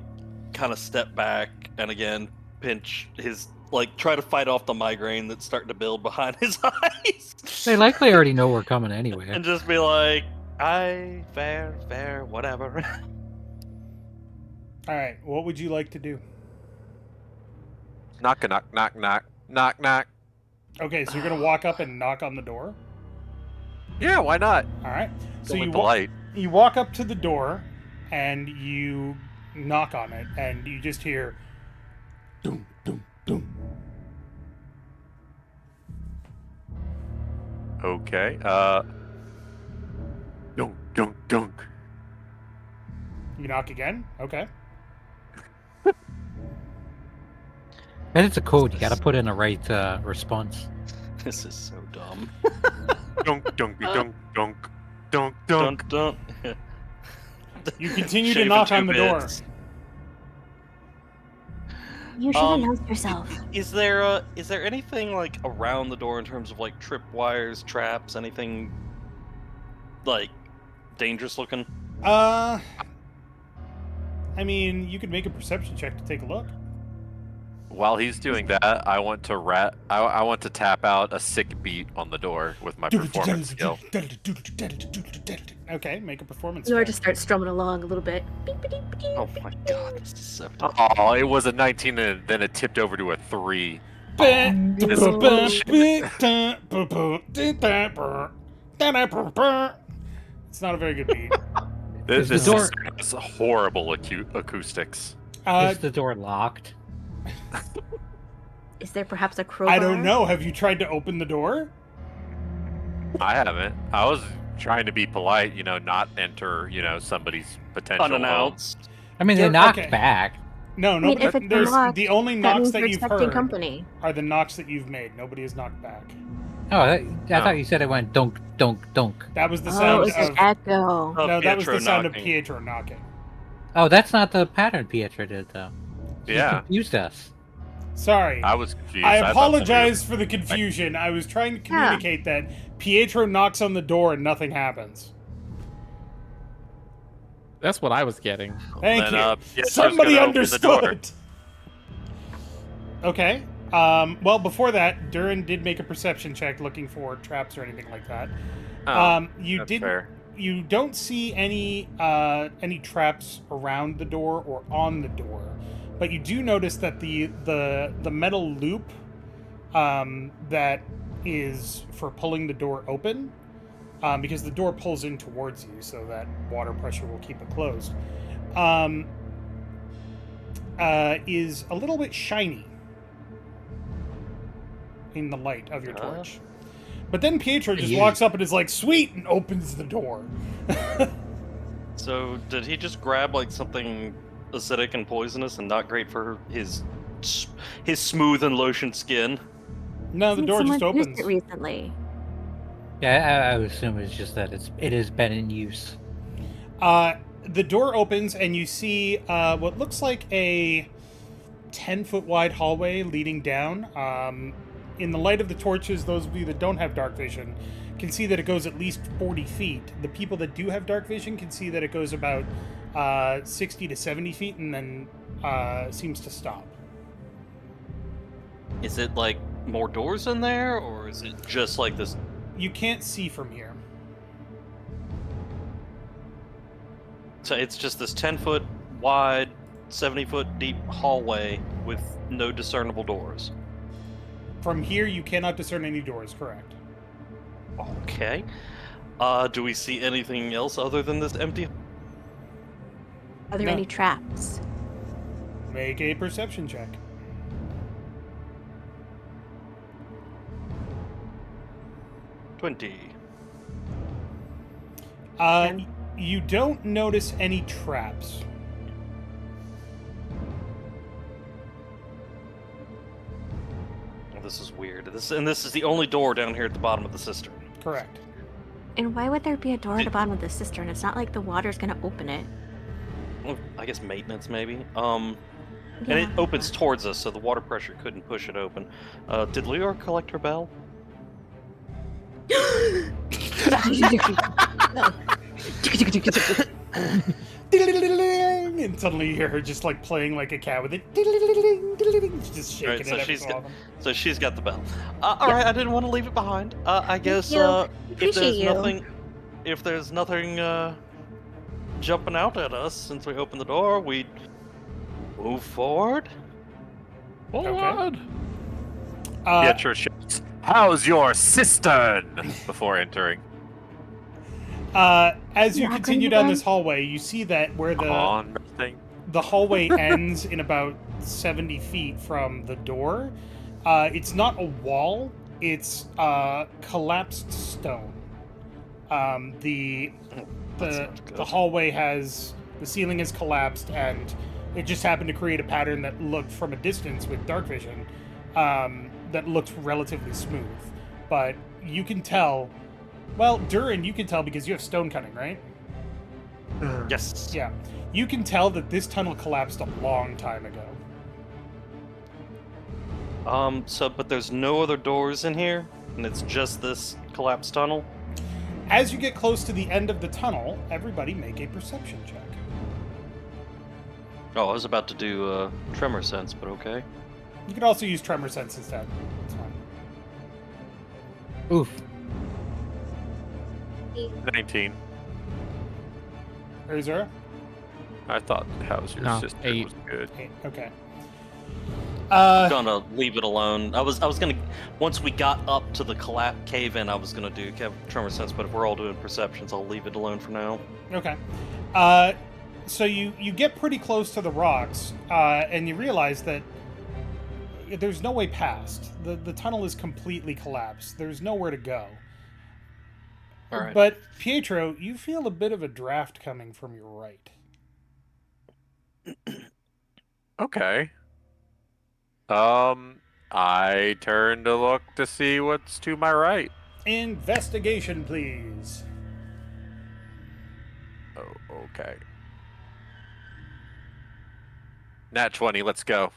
kind of step back and again pinch his try to fight off the migraine that's starting to build behind his eyes. They likely already know we're coming anyway. And just be like, fair, whatever. All right, what would you like to do? Knock, knock, knock, knock, knock, knock. Okay, so you're gonna walk up and knock on the door. Yeah, why not? All right. So Only you polite. you walk up to the door, and you knock on it, and you just hear, dum dum dum. Okay. Dunk, dunk, dunk. You knock again. Okay. And it's a code. You gotta put in the right response. This is so dumb. Dunk, dunk, dunk, dunk, dunk, dunk. Dun, You continue to Shaving knock 2 on the door. bits. You should announce yourself. Is there anything like around the door in terms of like tripwires, traps, anything like dangerous looking? I mean, you could make a perception check to take a look. While he's doing that, I want to I want to tap out a sick beat on the door with my performance skill. Okay, make a performance. You check. just start strumming along a little bit. Beep, beep, beep, beep. Oh my god, this is so dumb. Oh, it was a 19 and then it tipped over to a 3. It's not a very good beat. This the door- is horrible acoustics. Is the door locked? Is there perhaps a crowbar? I don't know. Have you tried to open the door? I haven't. I was trying to be polite, not enter, somebody's potential home. Unannounced. I mean, they You're- knocked okay. back. No, I mean, if it's locked, the only That knocks means that you're you've expecting heard company. are the knocks that you've made. Nobody has knocked back. Oh, I No. thought you said it went dunk, dunk, dunk. That was the Oh, sound it's of an echo. no, that was the Pietro sound of knocking. Pietro knocking. Oh, that's not the pattern Pietro did, though. You Yeah, confused us. Sorry. I was confused. I thought apologize for the confusion. I was trying to communicate that Pietro knocks on the door and nothing happens. That's what I was getting. Thank Then, you. Pietro's Somebody gonna open the door. understood. Okay. Well, before that, Durin did make a perception check looking for traps or anything like that. Oh, You that's did. fair. You don't see any traps around the door or on the door, but you do notice that the metal loop that is for pulling the door open, because the door pulls in towards you, so that water pressure will keep it closed, is a little bit shiny in the light of your torch. But then Pietro just walks up and is like, "Sweet," and opens the door. So did he just grab like something acidic and poisonous and not great for his smooth and lotioned skin? No, the Hasn't door just someone used opens. it recently. Yeah, I would assume it's just that it has been in use. The door opens and you see what looks like a 10-foot wide hallway leading down. In the light of the torches, those of you that don't have dark vision can see that it goes at least 40 feet. The people that do have dark vision can see that it goes about 60 to 70 feet and then seems to stop. Is it like more doors in there, or is it just like this? You can't see from here. So it's just this 10-foot wide, 70-foot deep hallway with no discernible doors. From here, you cannot discern any doors, correct? Okay. Do we see anything else other than this empty? Are there No. any traps? Make a perception check. You don't notice any traps. Oh, this is weird. This is the only door down here at the bottom of the cistern. Correct. And why would there be a door at the bottom of the cistern? It's not like the water's gonna open it. Well, I guess maintenance maybe. And it Yeah. opens towards us, so the water pressure couldn't push it open. Did Leorah collect her bell? And suddenly you hear her just like playing like a cat with it. She's just shaking Right, it so every she's so got- often. So she's got the bell. All right, I didn't want to leave it behind. I guess you. if Appreciate there's you. nothing jumping out at us since we opened the door, we move forward. Forward! Pietro shouts, "How's your cistern?" before entering. As you Yeah, continue couldn't down you this hallway, you see that where On thing. the hallway ends in about 70 feet from the door. It's not a wall; it's collapsed stone. The hallway has the ceiling is collapsed, and it just happened to create a pattern that looked from a distance with dark vision that looked relatively smooth. But you can tell. Well, Durin, you can tell because you have stone cutting, right? Yes. Yeah. You can tell that this tunnel collapsed a long time ago. But there's no other doors in here, and it's just this collapsed tunnel. As you get close to the end of the tunnel, everybody make a perception check. Oh, I was about to do tremor sense, but okay. You can also use tremor sense instead. It's fine. Oof. 19. Urizura? I thought how's your No, sister 8. was good. 8. Okay. Gonna leave it alone. I was gonna once we got up to the cave in, I was gonna do tremor sense, but if we're all doing perceptions, I'll leave it alone for now. Okay. So you get pretty close to the rocks, and you realize that there's no way past. The tunnel is completely collapsed. There's nowhere to go. All right. But Pietro, you feel a bit of a draft coming from your right. Okay. I turn to look to see what's to my right. Investigation, please. Oh, okay. Nat 20, let's go.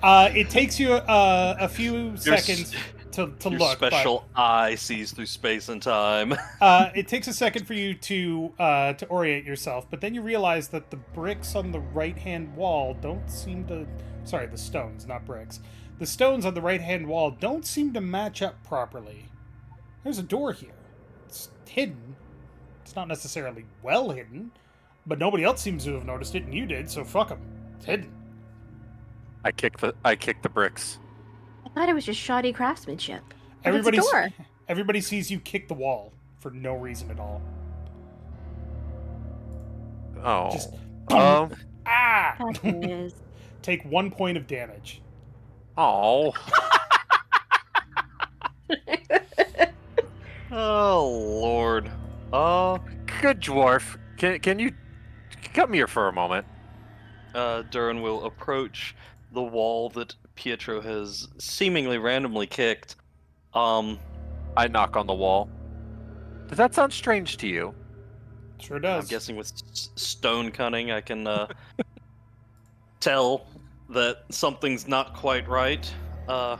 It takes you a few seconds to Your look. special eye sees through space and time. It takes a second for you to orient yourself, but then you realize that the bricks on the right-hand wall don't seem to... Sorry, the stones, not bricks. The stones on the right-hand wall don't seem to match up properly. There's a door here. It's hidden. It's not necessarily well hidden, but nobody else seems to have noticed it, and you did, so fuck them. It's hidden. I kick the bricks. I thought it was just shoddy craftsmanship. But Everybody, it's a door. everybody sees you kick the wall for no reason at all. Oh. Just- Um. Ah! That is. Take 1 point of damage. Oh. Oh Lord. Good dwarf. Can you come here for a moment? Durin will approach the wall that Pietro has seemingly randomly kicked. I knock on the wall. Does that sound strange to you? Sure does. I'm guessing with stone cunning, I can tell that something's not quite right. I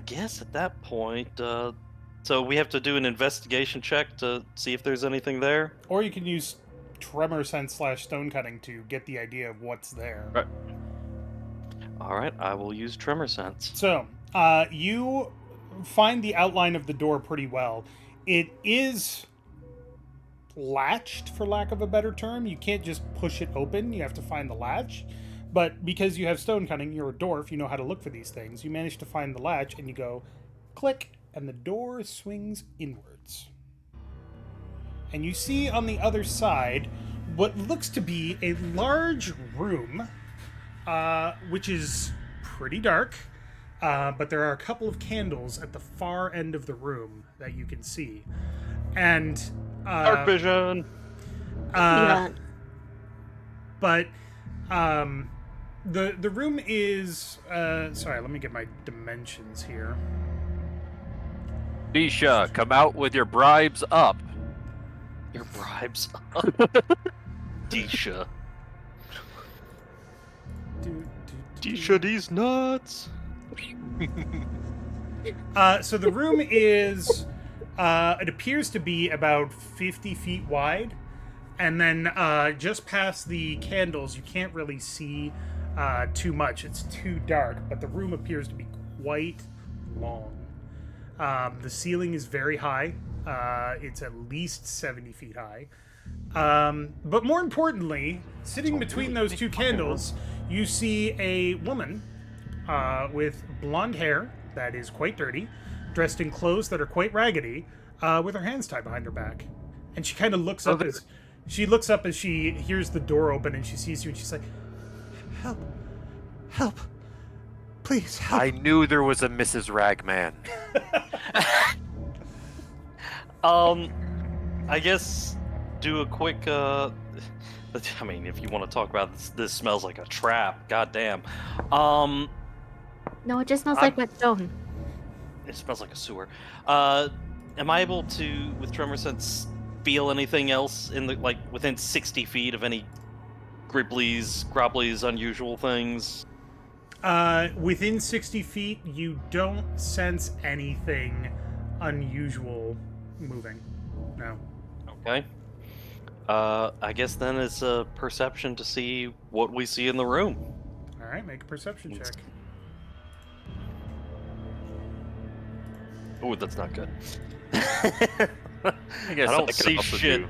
guess at that point, so we have to do an investigation check to see if there's anything there. Or you can use tremor sense / stone cutting to get the idea of what's there. Right. All right, I will use tremor sense. So, you find the outline of the door pretty well. It is latched, for lack of a better term. You can't just push it open. You have to find the latch. But because you have stone cutting, you're a dwarf, you know how to look for these things. You manage to find the latch, and you go, click, and the door swings inwards. And you see on the other side what looks to be a large room, which is pretty dark, but there are a couple of candles at the far end of the room that you can see. And Dark vision. Yeah. but the room is sorry, let me get my dimensions here. Disha, come out with your bribes up. Your bribes. Disha. Disha these nuts. So the room is it appears to be about 50 feet wide, and then just past the candles you can't really see too much. It's too dark, but the room appears to be quite long. The ceiling is very high. It's at least 70 feet high. But more importantly, sitting between those two candles, you see a woman with blonde hair that is quite dirty, dressed in clothes that are quite raggedy, with her hands tied behind her back. And she kind of looks up as she hears the door open and she sees you and she's like, "Help. Help. Please help." I knew there was a Mrs. Ragman. I guess do a quick. I mean, if you want to talk about this smells like a trap. Goddamn. No, it just smells like wet stone. It smells like a sewer. Am I able to, with tremor sense, feel anything else in the within 60 feet of any grobblies, unusual things? Within 60 feet, you don't sense anything unusual moving. No. Okay. I guess then it's a perception to see what we see in the room. All right, make a perception check. Oh, that's not good. I guess I don't could see also shit.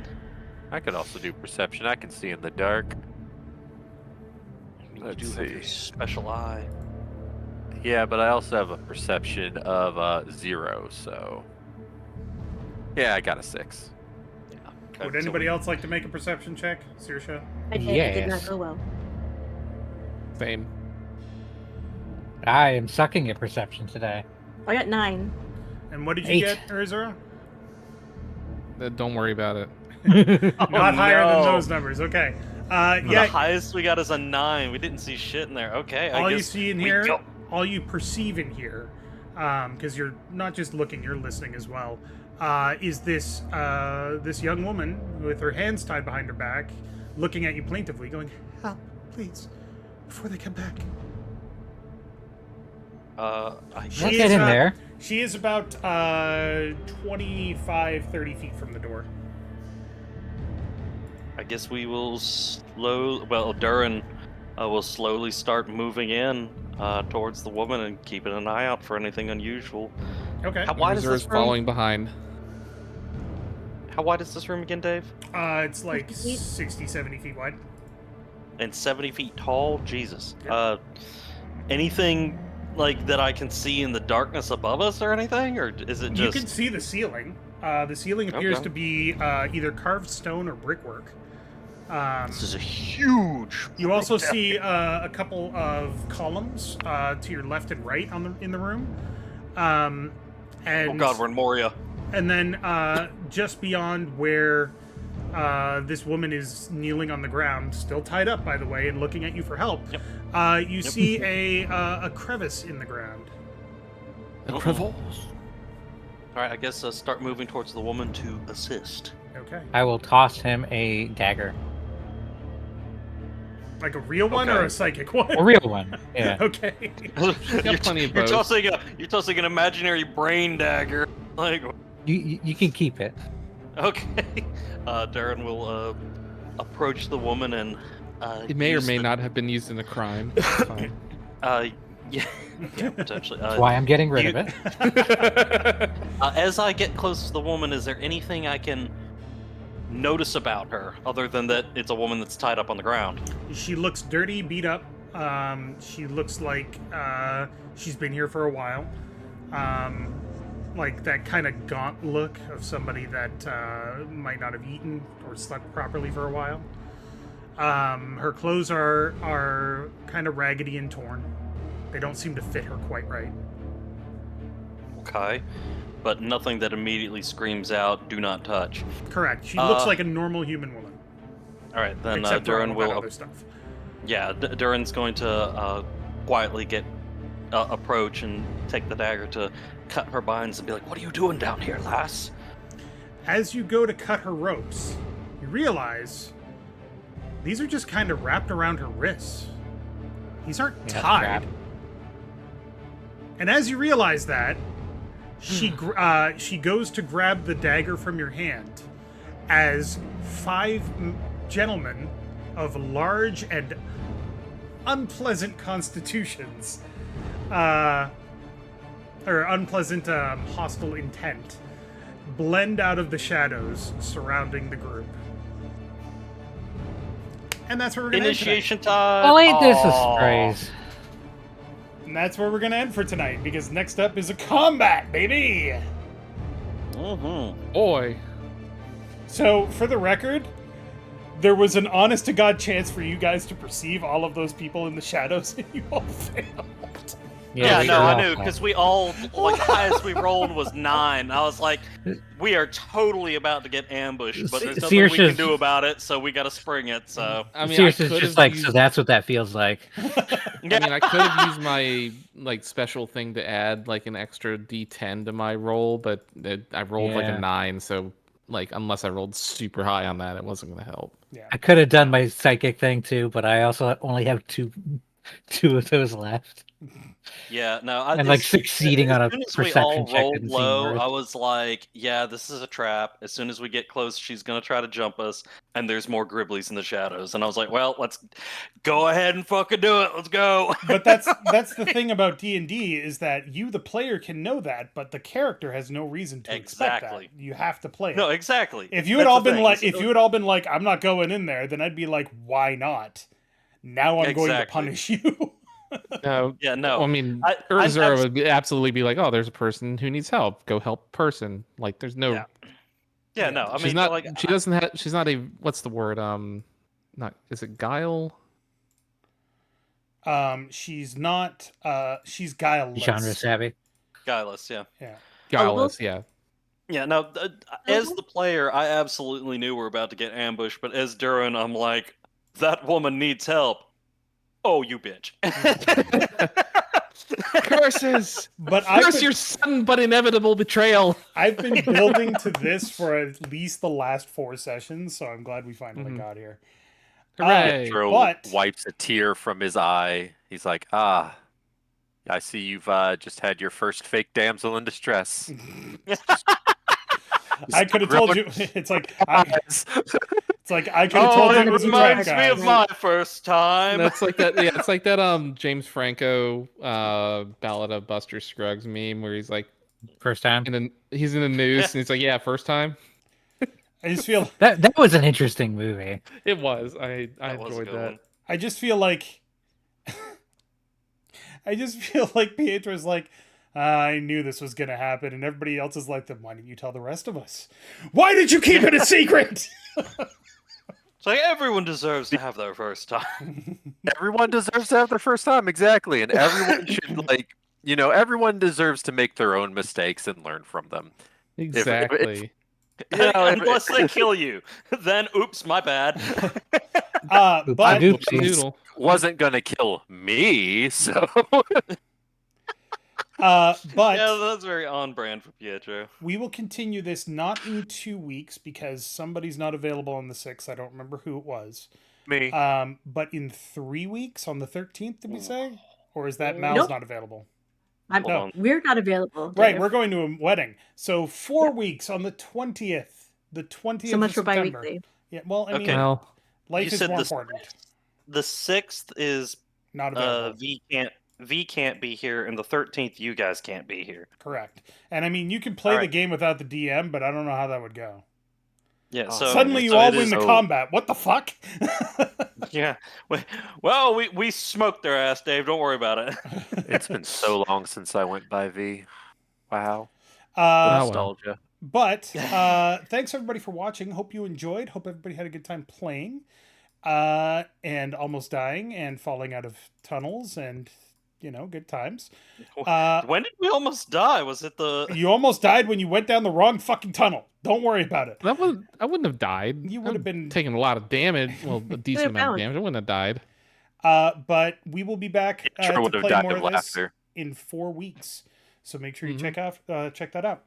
I could also do perception. I can see in the dark. You Let's do have your see. special eye. Yeah, but I also have a perception of 0, so... Yeah, I got a 6. Yeah. Okay, Would so anybody else like to make a perception check? Saoirse? I did, it did not Yes. go well. Same. I am sucking at perception today. I got 9. And what did you 8. get, Urizura? Don't worry about it. Not higher than no. those numbers. Okay. The Yeah. highest we got is a 9. We didn't see shit in there. Okay. I All you guess see in we here, go. all you perceive in here, because you're not just looking, you're listening as well, is this this young woman with her hands tied behind her back, looking at you plaintively, going, "Help, please, before they come back." I Let's She get is, in there. She is about 25, 30 feet from the door. I guess we will Durin will slowly start moving in towards the woman and keeping an eye out for anything unusual. Okay. How wide is Urizura's this room? following behind. How wide is this room again, Dave? It's like 50 feet? 60, 70 feet wide. And 70 feet tall? Jesus. Yep. Anything like that I can see in the darkness above us or anything? Or is it You just... can see the ceiling. The ceiling appears Okay. to be either carved stone or brickwork. This is a huge... You also see a couple of columns to your left and right in the room. And Oh god, we're in Moria. And then just beyond where this woman is kneeling on the ground, still tied up, by the way, and looking at you for help, you see a crevice in the ground. Alright, I guess start moving towards the woman to assist. Okay. I will toss him a dagger. Like a real one or Okay. a psychic one? A real one. Yeah. Okay. you're, plenty of you're both. tossing an imaginary brain dagger. Like, You can keep it. okay. Durin will approach the woman and It may or use may the- not have been used in a crime. It's fine. yeah, potentially. That's why I'm getting rid of it. As I get close to the woman, is there anything I can notice about her other than that it's a woman that's tied up on the ground? She looks dirty, beat up. She looks like she's been here for a while. Like that kind of gaunt look of somebody that might not have eaten or slept properly for a while. Her clothes are kind of raggedy and torn. They don't seem to fit her quite right. Okay. But nothing that immediately screams out, do not touch. Correct. She looks like a normal human woman. Alright, then Except for all Durin of that will... other stuff. Yeah, Durin's going to quietly get approach and take the dagger to cut her binds and be like, "What are you doing down here, lass?" As you go to cut her ropes, you realize these are just kind of wrapped around her wrists. These aren't Yeah, tied. crap. And as you realize that, she goes to grab the dagger from your hand as 5 gentlemen of large and unpleasant constitutions, or unpleasant hostile intent, blend out of the shadows surrounding the group. And that's where we're going to end tonight. Initiation time. Well, ain't this a Aw. sprays? And that's where we're going to end for tonight, because next up is a combat, baby! Mm-hmm. Boy. So, for the record, there was an honest-to-God chance for you guys to perceive all of those people in the shadows, and you all failed. Yeah, we no, sure I all knew, have. because we all, like, the highest we rolled was 9. I was like, we are totally about to get ambushed, but there's nothing we can Saoirse's- do about it, so we gotta spring it, so... I mean, Serious I is could just have like, used, so that's what that feels like. I mean, I could have used my like special thing to add like an extra D10 to my roll, but I rolled like a Yeah. 9, so like unless I rolled super high on that, it wasn't gonna help. Yeah. I could have done my psychic thing too, but I also only have two of those left. Yeah, no, And, like, succeeding on a as soon as we perception all check rolled didn't seem low, worth. I was like, yeah, this is a trap. As soon as we get close, she's gonna try to jump us, and there's more Gribblies in the shadows. And I was like, well, let's go ahead and fucking do it. Let's go. But that's the thing about D&D is that you, the player, can know that, but the character has no reason to expect Exactly. that. You have to play it. No, exactly. If you had That's all the been thing. like, So- if you had all been like, I'm not going in there, then I'd be like, why not? Now I'm going to Exactly. punish you. No, Yeah, no. well, I mean, I- Urizura I'm- would absolutely be like, "Oh, there's a person who needs help. Go help person." Like, there's no. Yeah. Yeah, no. I She's mean, not. like, She doesn't have. She's not a. What's the word? Not. Is it guile? She's not. She's guileless. Genre savvy. guileless. Yeah. Yeah. Guileless. Yeah. Yeah, no, as the player, I absolutely knew we were about to get ambushed, but as Durin, I'm like, that woman needs help. Oh, you bitch. Curses. But I've Curse been, your sudden but inevitable betrayal. I've been building to this for at least the last 4 sessions, so I'm glad we finally Mhm. got here. Hooray! Pietro but- wipes a tear from his eye. He's like, I see you've just had your first fake damsel in distress. I could have told you. It's like I could have Oh, told you it it was a trap, reminds me of guys. my first time. That's like that. Yeah, it's like that. James Franco, Ballad of Buster Scruggs meme where he's like, First time. he's in the news and he's like, "Yeah, first time." I just feel. That was an interesting movie. It was. I That was a enjoyed good that. one. I just feel like. I just feel like Pietro's like. I knew this was gonna happen, and everybody else is like, "Then why didn't you tell the rest of us? Why did you keep it a secret?" It's like everyone deserves to have their first time. Everyone deserves to have their first time, exactly. And everyone should, everyone deserves to make their own mistakes and learn from them. Exactly. Unless they kill you. Then, oops, my bad. But Oopsie. Doodle. Wasn't going to kill me, so... but Yeah, that's very on brand for Pietro. we will continue this not in 2 weeks because somebody's not available on the 6th. I don't remember who it was. me. But in 3 weeks on the 13th, did we say? Or is that Mal's Nope. not available? I'm, Hold on. We're not available. Right, Dave. we're going to a wedding. So 4 weeks on the 20th. The 20th So much of for September. bi-weekly. Yeah, well, I mean, Okay. Well, life You is said more the important. The 6th is Not available. V can't be here, and the 13th you guys can't be here. Correct. And I mean, you can play the Alright. game without the DM, but I don't know how that would go. Yeah, Oh, so Suddenly you so all it win is- the so- combat. What the fuck? Yeah. Well, we smoked their ass, Dave. Don't worry about it. It's been so long since I went by V. Wow. Oh, well. Nostalgia. But thanks everybody for watching. Hope you enjoyed. Hope everybody had a good time playing, and almost dying and falling out of tunnels and good times. When did we almost die? Was it the? You almost died when you went down the wrong fucking tunnel. Don't worry about it. I wouldn't have died. You would have been. taking a lot of damage. Well, a decent amount of bounced. damage. I wouldn't have died. But we will be back Pietro to would have play died more of of this laughter. in 4 weeks. So make sure you Mhm. check that out.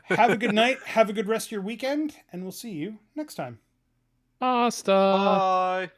Have a good night. Have a good rest of your weekend, and we'll see you next time. Pasta. Bye.